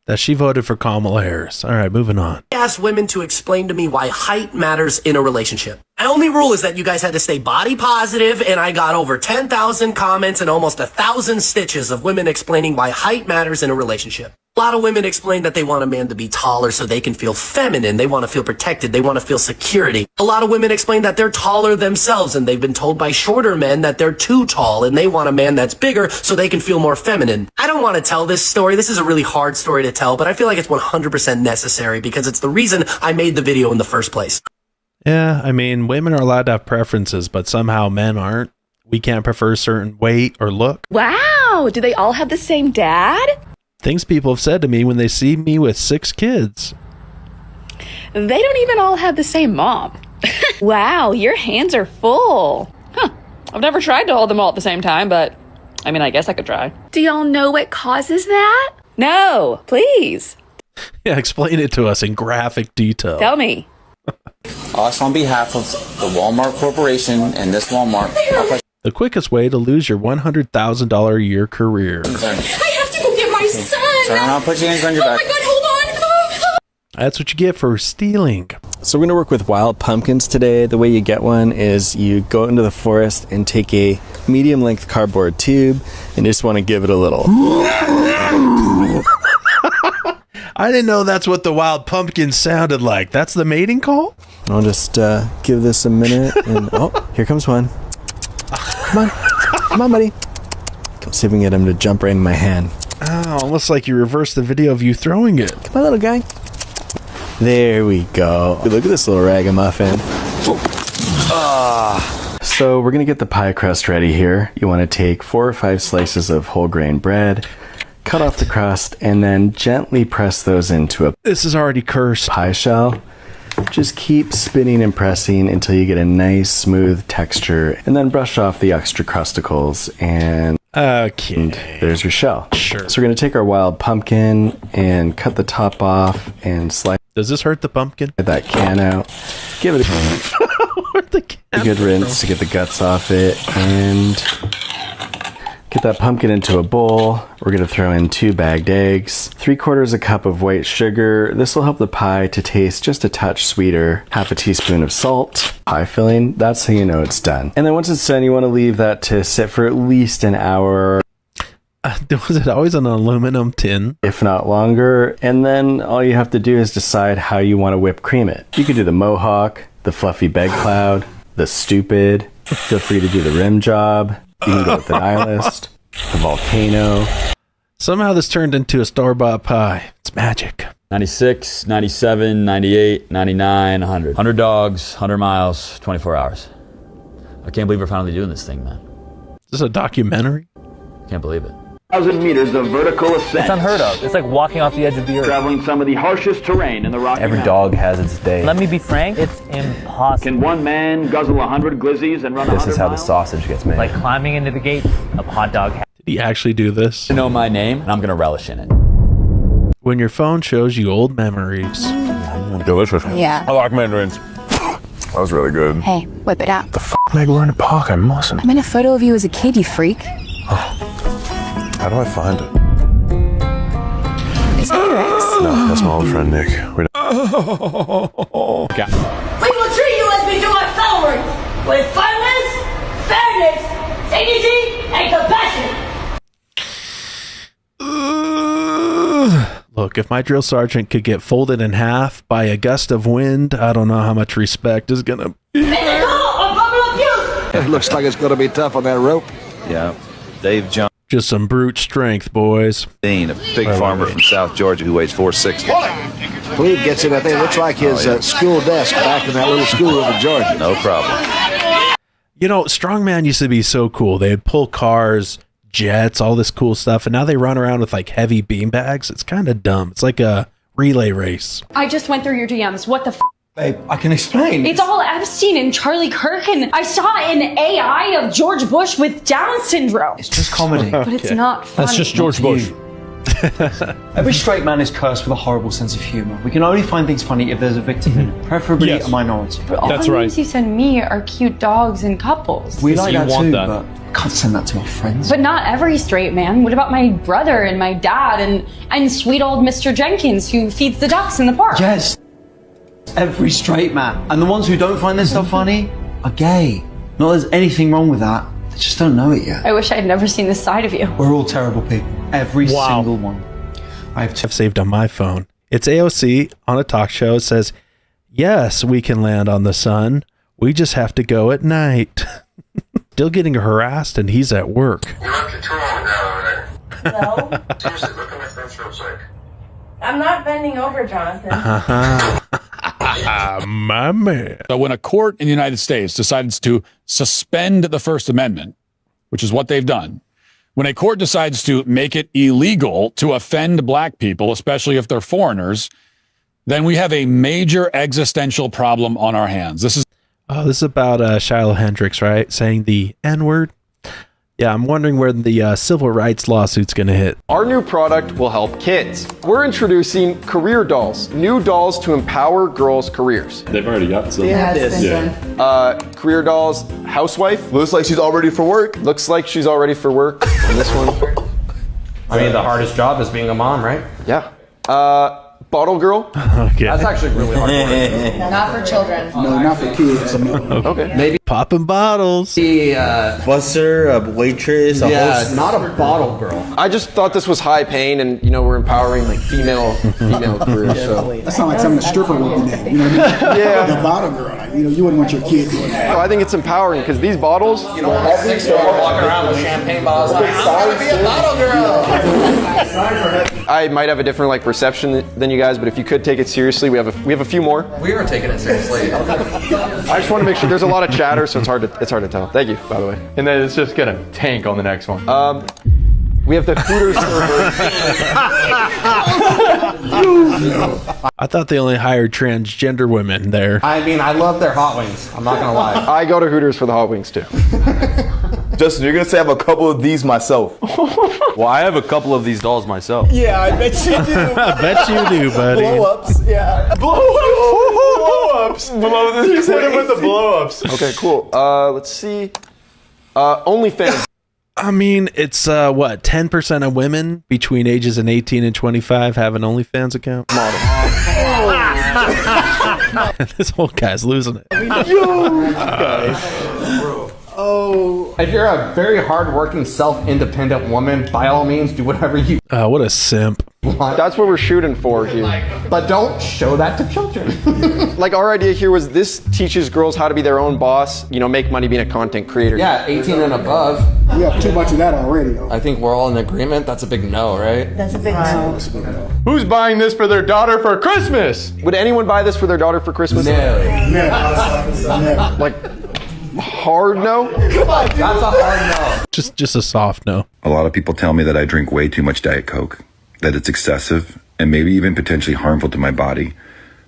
That she voted for Kamala Harris. All right, moving on. I asked women to explain to me why height matters in a relationship. My only rule is that you guys had to stay body positive, and I got over 10,000 comments and almost 1,000 stitches of women explaining why height matters in a relationship. A lot of women explain that they want a man to be taller so they can feel feminine. They want to feel protected. They want to feel security. A lot of women explain that they're taller themselves and they've been told by shorter men that they're too tall and they want a man that's bigger so they can feel more feminine. I don't want to tell this story. This is a really hard story to tell, but I feel like it's 100% necessary because it's the reason I made the video in the first place. Yeah, I mean, women are allowed to have preferences, but somehow men aren't. We can't prefer a certain weight or look. Wow, do they all have the same dad? Things people have said to me when they see me with 6 kids. They don't even all have the same mom. Wow, your hands are full. Huh. I've never tried to hold them all at the same time, but I mean, I guess I could try. Do y'all know what causes that? No, please. Yeah, explain it to us in graphic detail. Tell me. Also, on behalf of the Walmart Corporation and this Walmart. The quickest way to lose your $100,000 a year career. I have to go get my son. Turn around, put your hands on your back. Oh my God, hold on. That's what you get for stealing. So we're going to work with wild pumpkins today. The way you get one is you go into the forest and take a medium length cardboard tube and you just want to give it a little. I didn't know that's what the wild pumpkin sounded like. That's the mating call? I'll just give this a minute and oh, here comes one. Come on, buddy. Let's see if we can get him to jump right in my hand. Oh, almost like you reversed the video of you throwing it. Come on, little guy. There we go. Look at this little ragamuffin. So we're going to get the pie crust ready here. You want to take 4 or 5 slices of whole grain bread, cut off the crust, and then gently press those into a This is already cursed. pie shell. Just keep spinning and pressing until you get a nice smooth texture, and then brush off the extra crusticles, and there's your shell. Sure. So we're going to take our wild pumpkin and cut the top off and slice. Does this hurt the pumpkin? Get that can out. Give it a good rinse to get the guts off it, and get that pumpkin into a bowl. We're going to throw in 2 bagged eggs, 3/4 cup of white sugar. This will help the pie to taste just a touch sweeter. Half a teaspoon of salt. Pie filling, that's how you know it's done. And then once it's done, you want to leave that to sit for at least an hour. Was it always an aluminum tin? If not longer. And then all you have to do is decide how you want to whip cream it. You could do the mohawk, the fluffy bed cloud, the stupid. Feel free to do the rim job. You can go with the nihilist, the volcano. Somehow this turned into a store-bought pie. It's magic. 96, 97, 98, 99, 100. 100 dogs, 100 miles, 24 hours. I can't believe we're finally doing this thing, man. Is this a documentary? Can't believe it. 1,000 meters of vertical ascent. It's unheard of. It's like walking off the edge of the earth. Traveling some of the harshest terrain in the Rocky Every Mountains. dog has its day. Let me be frank, it's impossible. Can one man guzzle 100 glizzies and run 100 This is how the miles? sausage gets made. Like climbing into the gate of a hot dog. Did he actually do this? You know my name, and I'm going to relish in it. When your phone shows you old memories. Delicious. Yeah. I like mandarins. That was really good. Hey, whip it out. The f***, Meg, we're in a park. I mustn't. I'm in a photo of you as a kid, you freak. How do I find it? No, that's my old friend Nick. We will treat you as we do our followers, with firmness, fairness, dignity, and compassion. Look, if my drill sergeant could get folded in half by a gust of wind, I don't know how much respect is gonna be. Physical or verbal abuse. It looks like it's gonna be tough on that rope. Yeah, Dave John. Just some brute strength, boys. Dean, a big farmer from South Georgia who weighs 460. Cleve gets it, I think. It looks like his school desk back in that little schoolroom in Georgia. No problem. You know, strongman used to be so cool. They'd pull cars, jets, all this cool stuff, and now they run around with like heavy bean bags. It's kind of dumb. It's like a relay race. I just went through your DMs. What the f? Babe, I can explain. It's all Epstein and Charlie Kirk, and I saw an AI of George Bush with Down syndrome. It's just comedy. But it's not funny. That's just George Bush. Every straight man is cursed with a horrible sense of humor. We can only find things funny if there's a victim in it, preferably a minority. But all the names you send me are cute dogs and couples. We like that too, but can't send that to our friends. But not every straight man. What about my brother and my dad and sweet old Mr. Jenkins who feeds the ducks in the park? Yes. Every straight man. And the ones who don't find this stuff funny are gay. Not that there's anything wrong with that. They just don't know it yet. I wish I had never seen this side of you. We're all terrible people. Every single one. I've saved on my phone. It's AOC on a talk show. It says, yes, we can land on the sun. We just have to go at night. Still getting harassed and he's at work. Hello? Seriously, look at my friend's real quick. I'm not bending over, Jonathan. My man. So when a court in the United States decides to suspend the First Amendment, which is what they've done, when a court decides to make it illegal to offend black people, especially if they're foreigners, then we have a major existential problem on our hands. This is about Shiloh Hendricks, right? Saying the N-word. Yeah, I'm wondering where the civil rights lawsuit's going to hit. Our new product will help kids. We're introducing career dolls, new dolls to empower girls' careers. They've already got some. Career dolls, housewife. Looks like she's all ready for work. Looks like she's all ready for work. And this one. I mean, the hardest job is being a mom, right? Yeah. Bottle girl. Okay. That's actually really hard work. Not for children. No, not for kids. Okay. Maybe. Popping bottles. Busser, a waitress, a host. not a bottle girl. I just thought this was high pain, and we're empowering like female careers. So That sounds like something a stripper would be named. You know what I mean? Yeah. The bottle girl. Like, you wouldn't want your kid doing that. I think it's empowering because these bottles. Walking around with champagne bottles like, I'm gonna be a bottle girl. I might have a different reception than you guys, but if you could take it seriously, we have a few more. We are taking it seriously. I just want to make sure there's a lot of chatter, so it's hard to tell. Thank you, by the way. And then it's just gonna tank on the next one. We have the Hooters server. I thought they only hired transgender women there. I mean, I love their hot wings. I'm not gonna lie. I go to Hooters for the hot wings too. Justin, you're gonna say I have a couple of these myself. Well, I have a couple of these dolls myself. Yeah, I bet you do. I bet you do, buddy. Blow-ups, yeah. Blow-ups. He's hit him with the blow-ups. Okay, cool. Let's see. OnlyFans. I mean, it's 10% of women between ages of 18 and 25 have an OnlyFans account. This whole guy's losing it. If you're a very hardworking, self-independent woman, by all means, do whatever you What a simp. want. That's what we're shooting for here. But don't show that to children. Our idea here was this teaches girls how to be their own boss, make money being a content creator. Yeah, 18 and above. We have too much of that already, though. I think we're all in agreement. That's a big no, right? That's a big no. That's a big no. Who's buying this for their daughter for Christmas? Would anyone buy this for their daughter for Christmas? Hard no? That's a hard no. Just a soft no. A lot of people tell me that I drink way too much Diet Coke, that it's excessive, and maybe even potentially harmful to my body.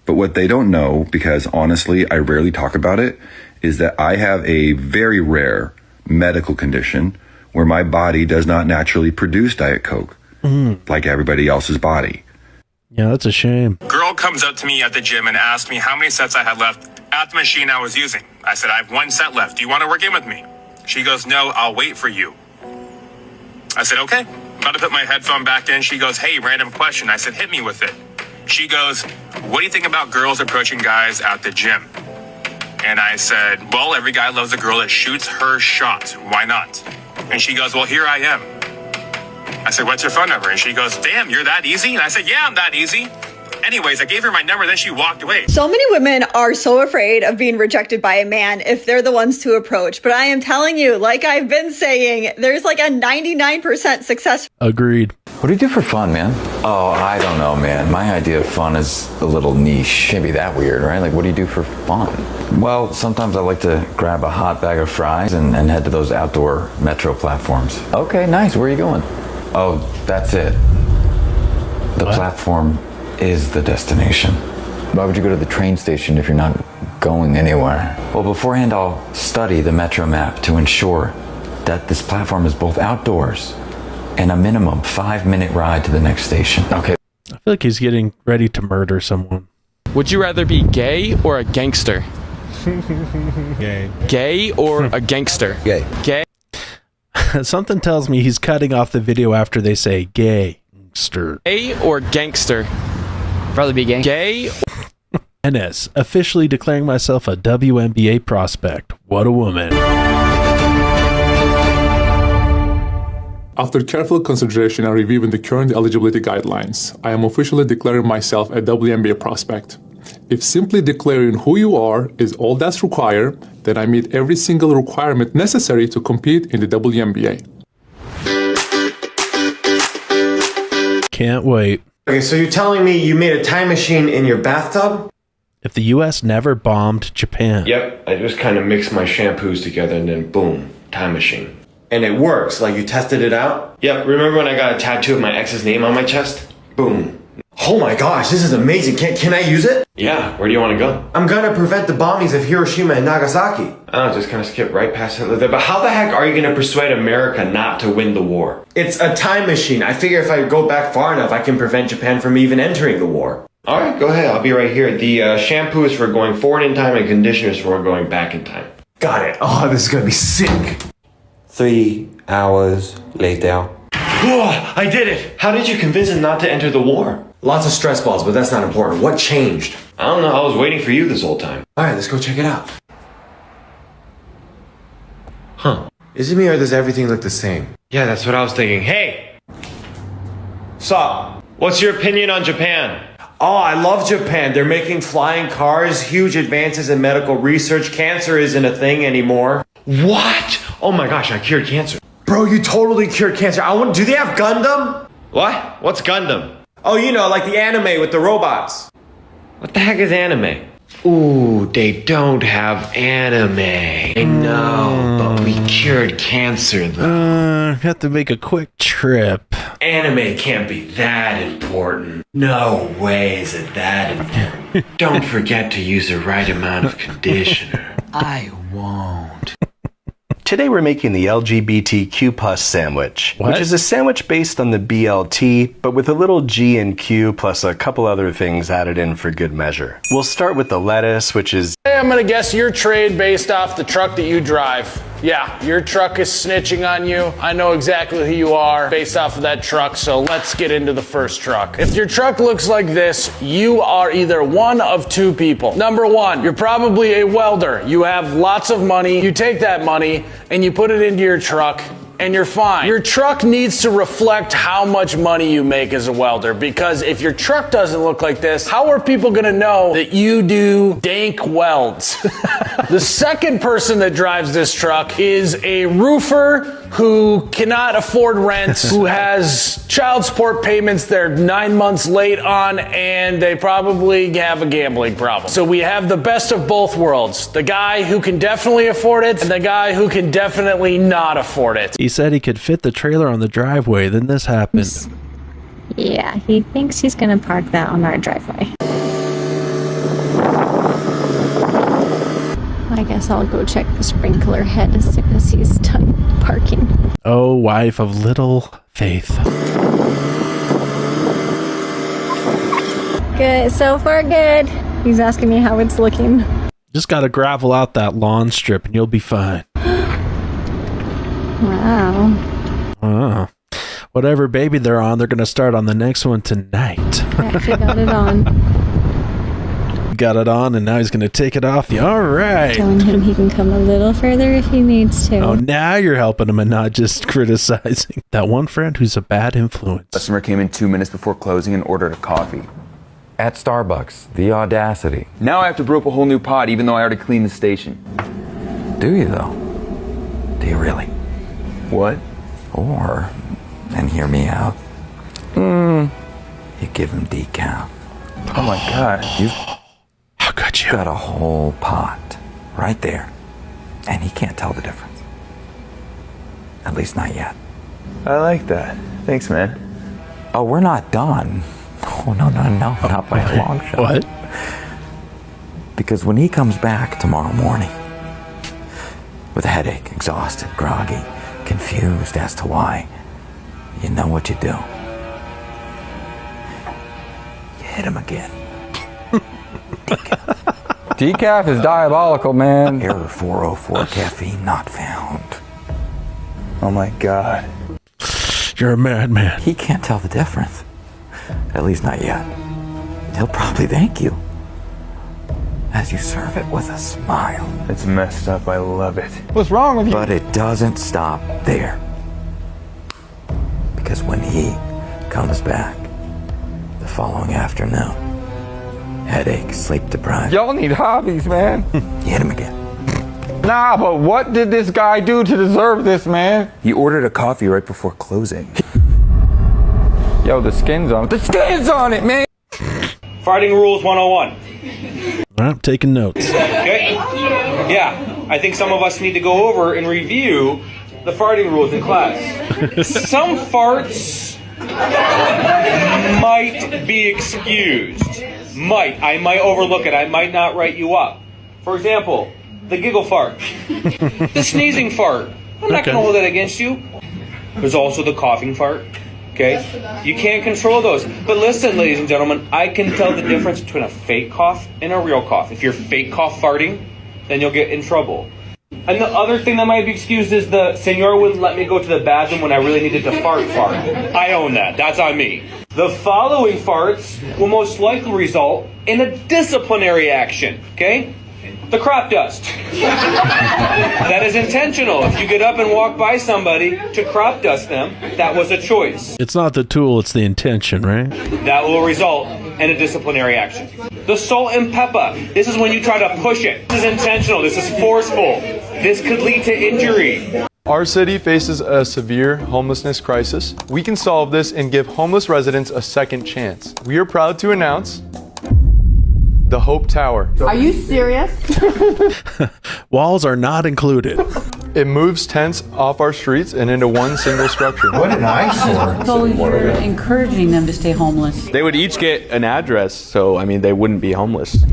But what they don't know, because honestly, I rarely talk about it, is that I have a very rare medical condition where my body does not naturally produce Diet Coke like everybody else's body. Yeah, that's a shame. Girl comes up to me at the gym and asks me how many sets I had left at the machine I was using. I said, I have 1 set left. Do you want to work in with me? She goes, no, I'll wait for you. I said, okay. I'm about to put my headphone back in. She goes, hey, random question. I said, hit me with it. She goes, what do you think about girls approaching guys at the gym? And I said, well, every guy loves a girl that shoots her shot. Why not? And she goes, well, here I am. I said, what's your phone number? And she goes, damn, you're that easy? And I said, yeah, I'm that easy. Anyways, I gave her my number, then she walked away. So many women are so afraid of being rejected by a man if they're the ones to approach. But I am telling you, like I've been saying, there's like a 99% success. Agreed. What do you do for fun, man? Oh, I don't know, man. My idea of fun is a little niche. Can't be that weird, right? Like, what do you do for fun? Well, sometimes I like to grab a hot bag of fries and head to those outdoor metro platforms. Okay, nice. Where are you going? Oh, that's it. The platform is the destination. Why would you go to the train station if you're not going anywhere? Well, beforehand, I'll study the metro map to ensure that this platform is both outdoors and a minimum 5-minute ride to the next station. Okay. I feel like he's getting ready to murder someone. Would you rather be gay or a gangster? Gay. Gay or a gangster? Gay. Gay. Something tells me he's cutting off the video after they say gangster. Gay or gangster? Probably be gay. Gay. NS, officially declaring myself a WNBA prospect. What a woman. After careful consideration and reviewing the current eligibility guidelines, I am officially declaring myself a WNBA prospect. If simply declaring who you are is all that's required, then I meet every single requirement necessary to compete in the WNBA. Can't wait. Okay, so you're telling me you made a time machine in your bathtub? If the US never bombed Japan. Yep, I just kind of mixed my shampoos together and then boom, time machine. And it works, like you tested it out? Yep, remember when I got a tattoo of my ex's name on my chest? Boom. Oh my gosh, this is amazing. Can I use it? Yeah, where do you want to go? I'm gonna prevent the bombings of Hiroshima and Nagasaki. I don't know, just kind of skip right past it. But how the heck are you gonna persuade America not to win the war? It's a time machine. I figure if I go back far enough, I can prevent Japan from even entering the war. Alright, go ahead, I'll be right here. The shampoo is for going forward in time and conditioner is for going back in time. Got it. Oh, this is gonna be sick. 3 hours later. Oh, I did it! How did you convince him not to enter the war? Lots of stress balls, but that's not important. What changed? I don't know. I was waiting for you this whole time. Alright, let's go check it out. Huh. Is it me or does everything look the same? Yeah, that's what I was thinking. Hey! Sup? What's your opinion on Japan? Oh, I love Japan. They're making flying cars, huge advances in medical research. Cancer isn't a thing anymore. What? Oh my gosh, I cured cancer. Bro, you totally cured cancer. Do they have Gundam? What? What's Gundam? Oh, you know, like the anime with the robots. What the heck is anime? Ooh, they don't have anime. I know, but we cured cancer though. Have to make a quick trip. Anime can't be that important. No way is it that important. Don't forget to use the right amount of conditioner. I won't. Today we're making the LGBTQ plus sandwich, What? which is a sandwich based on the BLT, but with a little G and Q plus a couple other things added in for good measure. We'll start with the lettuce, which is... Hey, I'm gonna guess your trade based off the truck that you drive. Yeah, your truck is snitching on you. I know exactly who you are based off of that truck, so let's get into the first truck. If your truck looks like this, you are either one of two people. Number one, you're probably a welder. You have lots of money. You take that money and you put it into your truck and you're fine. Your truck needs to reflect how much money you make as a welder, because if your truck doesn't look like this, how are people gonna know that you do dank welds? The second person that drives this truck is a roofer who cannot afford rent, who has child support payments they're 9 months late on, and they probably have a gambling problem. So we have the best of both worlds. The guy who can definitely afford it, and the guy who can definitely not afford it. He said he could fit the trailer on the driveway, then this happened. Yeah, he thinks he's gonna park that on our driveway. I guess I'll go check the sprinkler head as soon as he's done parking. Oh, wife of little faith. Good, so far good. He's asking me how it's looking. Just gotta gravel out that lawn strip and you'll be fine. Wow. Whatever baby they're on, they're gonna start on the next one tonight. Actually got it on. Got it on and now he's gonna take it off you. All right. Telling him he can come a little further if he needs to. Oh, now you're helping him and not just criticizing. That one friend who's a bad influence. Customer came in 2 minutes before closing and ordered a coffee. At Starbucks. The audacity. Now I have to brew up a whole new pot even though I already cleaned the station. Do you though? Do you really? What? Or, and hear me out, you give him decaf. Oh my God. How could you? Got a whole pot right there. And he can't tell the difference. At least not yet. I like that. Thanks, man. Oh, we're not done. Oh, no, not by a long shot. What? Because when he comes back tomorrow morning with a headache, exhausted, groggy, confused as to why, you know what you do. You hit him again. Decaf is diabolical, man. Error 404, caffeine not found. Oh my God. You're a madman. He can't tell the difference. At least not yet. He'll probably thank you as you serve it with a smile. It's messed up. I love it. What's wrong with you? But it doesn't stop there. Because when he comes back the following afternoon, headache, sleep deprived. Y'all need hobbies, man. You hit him again. Nah, but what did this guy do to deserve this, man? He ordered a coffee right before closing. Yo, the skin's on it. The skin's on it, man! Farting rules 101. I'm taking notes. Okay? Yeah, I think some of us need to go over and review the farting rules in class. Some farts might be excused. I might overlook it. I might not write you up. For example, the giggle fart. The sneezing fart. I'm not going to hold that against you. There's also the coughing fart. Okay? You can't control those. But listen, ladies and gentlemen, I can tell the difference between a fake cough and a real cough. If you're fake cough farting, then you'll get in trouble. And the other thing that might be excused is the senor wouldn't let me go to the bathroom when I really needed to fart. I own that. That's on me. The following farts will most likely result in a disciplinary action. Okay? The crop dust. That is intentional. If you get up and walk by somebody to crop dust them, that was a choice. It's not the tool, it's the intention, right? That will result in a disciplinary action. The salt and pepper. This is when you try to push it. This is intentional. This is forceful. This could lead to injury. Our city faces a severe homelessness crisis. We can solve this and give homeless residents a second chance. We are proud to announce the Hope Tower. Are you serious? Walls are not included. It moves tents off our streets and into one single structure. What an eyesore. So you're encouraging them to stay homeless. They would each get an address, so I mean they wouldn't be homeless.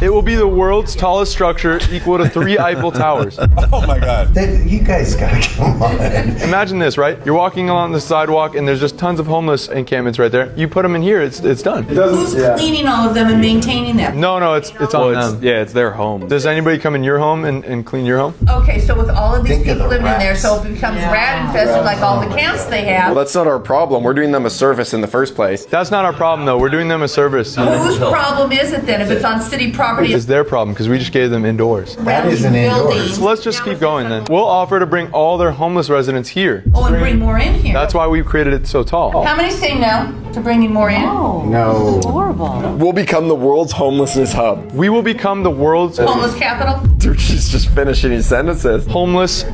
It will be the world's tallest structure, equal to 3 Eiffel Towers. Oh my God. You guys gotta come on. Imagine this, right? You're walking along the sidewalk and there's just tons of homeless encampments right there. You put them in here, it's done. Who's cleaning all of them and maintaining them? No, it's on them. Yeah, it's their home. Does anybody come in your home and clean your home? Okay, so with all of these people living in there, so if it becomes rat infested like all the camps they have. Well, that's not our problem. We're doing them a service in the first place. That's not our problem, though. We're doing them a service. Whose problem is it then if it's on city property? It's their problem because we just gave them indoors. That isn't indoors. So let's just keep going then. We'll offer to bring all their homeless residents here. Oh, and bring more in here. That's why we've created it so tall. How many say no to bringing more in? No. Horrible. We'll become the world's homelessness hub. We will become the world's Homeless capital? Dude, she's just finishing his sentences. Homeless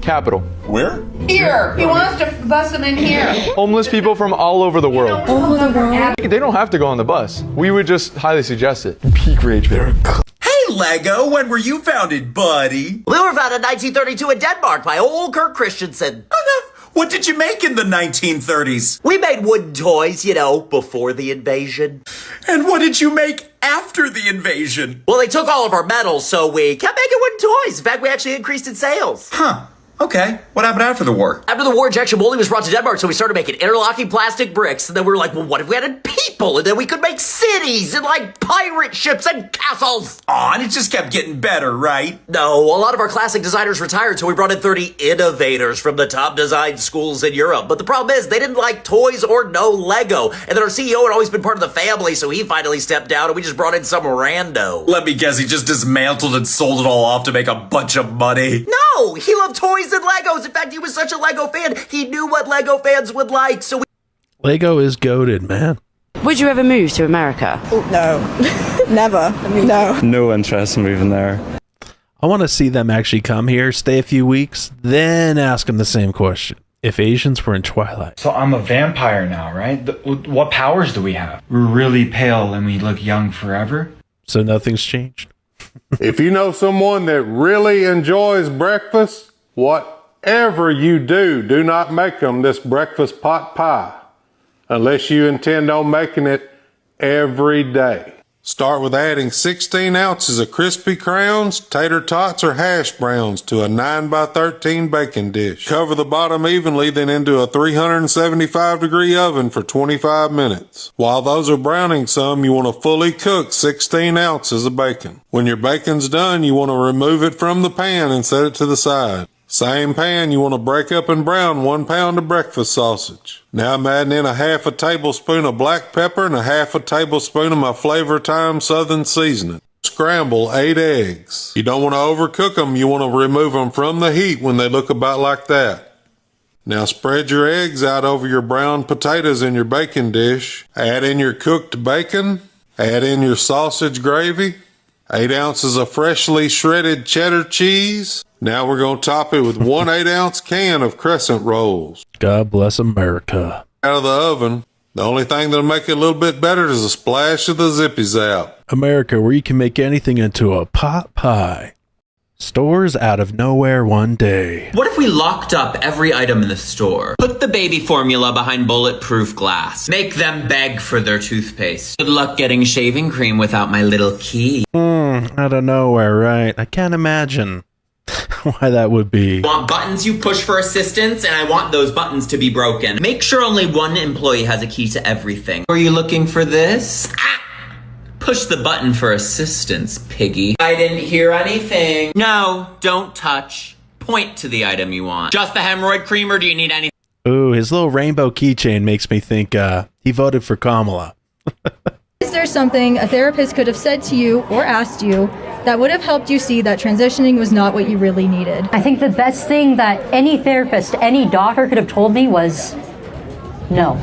capital. Where? Here. He wants to bus them in here. Homeless people from all over the world. All over the world. They don't have to go on the bus. We would just highly suggest it. Peak rage bit. Hey, Lego, when were you founded, buddy? We were founded in 1932 in Denmark by old Kurt Christensen. What did you make in the 1930s? We made wooden toys, you know, before the invasion. And what did you make after the invasion? Well, they took all of our metals, so we kept making wooden toys. In fact, we actually increased in sales. Huh. Okay. What happened after the war? After the war, injection molding was brought to Denmark, so we started making interlocking plastic bricks. And then we were like, well, what if we added people? And then we could make cities and, like, pirate ships and castles. Aw, and it just kept getting better, right? No, a lot of our classic designers retired, so we brought in 30 innovators from the top design schools in Europe. But the problem is, they didn't like toys or no Lego. And then our CEO had always been part of the family, so he finally stepped down, and we just brought in some rando. Let me guess, he just dismantled and sold it all off to make a bunch of money. No, he loved toys and Legos. In fact, he was such a Lego fan, he knew what Lego fans would like, so we... Lego is goated, man. Would you ever move to America? No. Never. No. No interest in moving there. I want to see them actually come here, stay a few weeks, then ask them the same question. If Asians were in Twilight. So I'm a vampire now, right? What powers do we have? We're really pale and we look young forever. So nothing's changed. If you know someone that really enjoys breakfast, whatever you do, do not make them this breakfast pot pie unless you intend on making it every day. Start with adding 16 ounces of crispy crowns, tater tots, or hash browns to a 9x13 baking dish. Cover the bottom evenly, then into a 375-degree oven for 25 minutes. While those are browning some, you want to fully cook 16 ounces of bacon. When your bacon's done, you want to remove it from the pan and set it to the side. Same pan, you want to break up and brown 1 pound of breakfast sausage. Now I'm adding in a half a tablespoon of black pepper and a half a tablespoon of my Flavor Time Southern seasoning. Scramble 8 eggs. You don't want to overcook them, you want to remove them from the heat when they look about like that. Now spread your eggs out over your browned potatoes in your baking dish. Add in your cooked bacon. Add in your sausage gravy. 8 ounces of freshly shredded cheddar cheese. Now we're going to top it with 1 8-ounce can of crescent rolls. God bless America. Out of the oven. The only thing that'll make it a little bit better is a splash of the Zippies out. America, where you can make anything into a pot pie. Stores out of nowhere one day. What if we locked up every item in the store? Put the baby formula behind bulletproof glass. Make them beg for their toothpaste. Good luck getting shaving cream without my little key. Out of nowhere, right? I can't imagine why that would be. I want buttons you push for assistance, and I want those buttons to be broken. Make sure only one employee has a key to everything. Were you looking for this? Push the button for assistance, piggy. I didn't hear anything. No, don't touch. Point to the item you want. Just the hemorrhoid cream, or do you need anything? Ooh, his little rainbow keychain makes me think he voted for Kamala. Is there something a therapist could have said to you or asked you that would have helped you see that transitioning was not what you really needed. I think the best thing that any therapist, any doctor could have told me was no.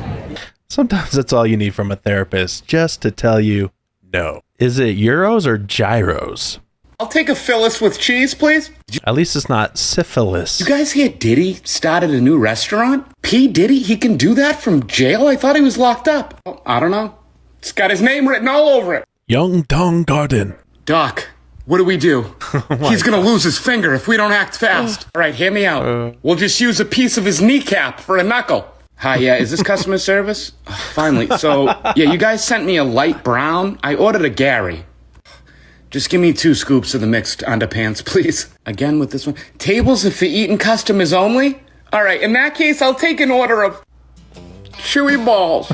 Sometimes that's all you need from a therapist, just to tell you no. Is it euros or gyros? I'll take a Phyllis with cheese, please. At least it's not syphilis. You guys hear Diddy started a new restaurant? P. Diddy, he can do that from jail? I thought he was locked up. Oh, I don't know. It's got his name written all over it. Young Dong Garden. Doc, what do we do? He's gonna lose his finger if we don't act fast. All right, hear me out. We'll just use a piece of his kneecap for a knuckle. Hi, yeah, is this customer service? Finally. So, yeah, you guys sent me a light brown. I ordered a Gary. Just give me 2 scoops of the mixed underpants, please. Again with this one. Tables are for eating customers only? All right, in that case, I'll take an order of chewy balls.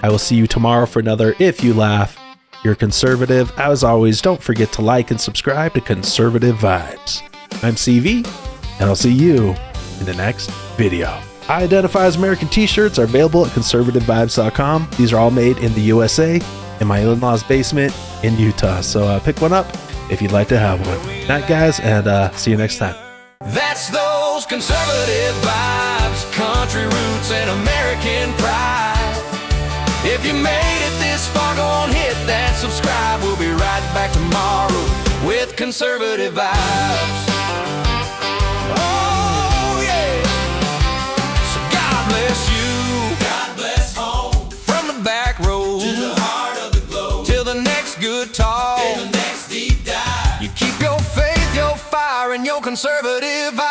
I will see you tomorrow for another If You Laugh, You're Conservative. As always, don't forget to like and subscribe to Conservative Vibes. I'm CV, and I'll see you in the next video. I Identify as American t-shirts are available at conservativevibes.com. These are all made in the USA, in my in-laws' basement in Utah. So pick one up if you'd like to have one. Night, guys, and see you next time. That's those conservative vibes, country roots and American pride. If you made it this far, go on, hit that subscribe. We'll be right back tomorrow with conservative vibes. Oh yeah. So God bless you. God bless home. From the back road to the heart of the globe. Till the next good talk. Till the next deep dive. You keep your faith, your fire, and your conservative vibe.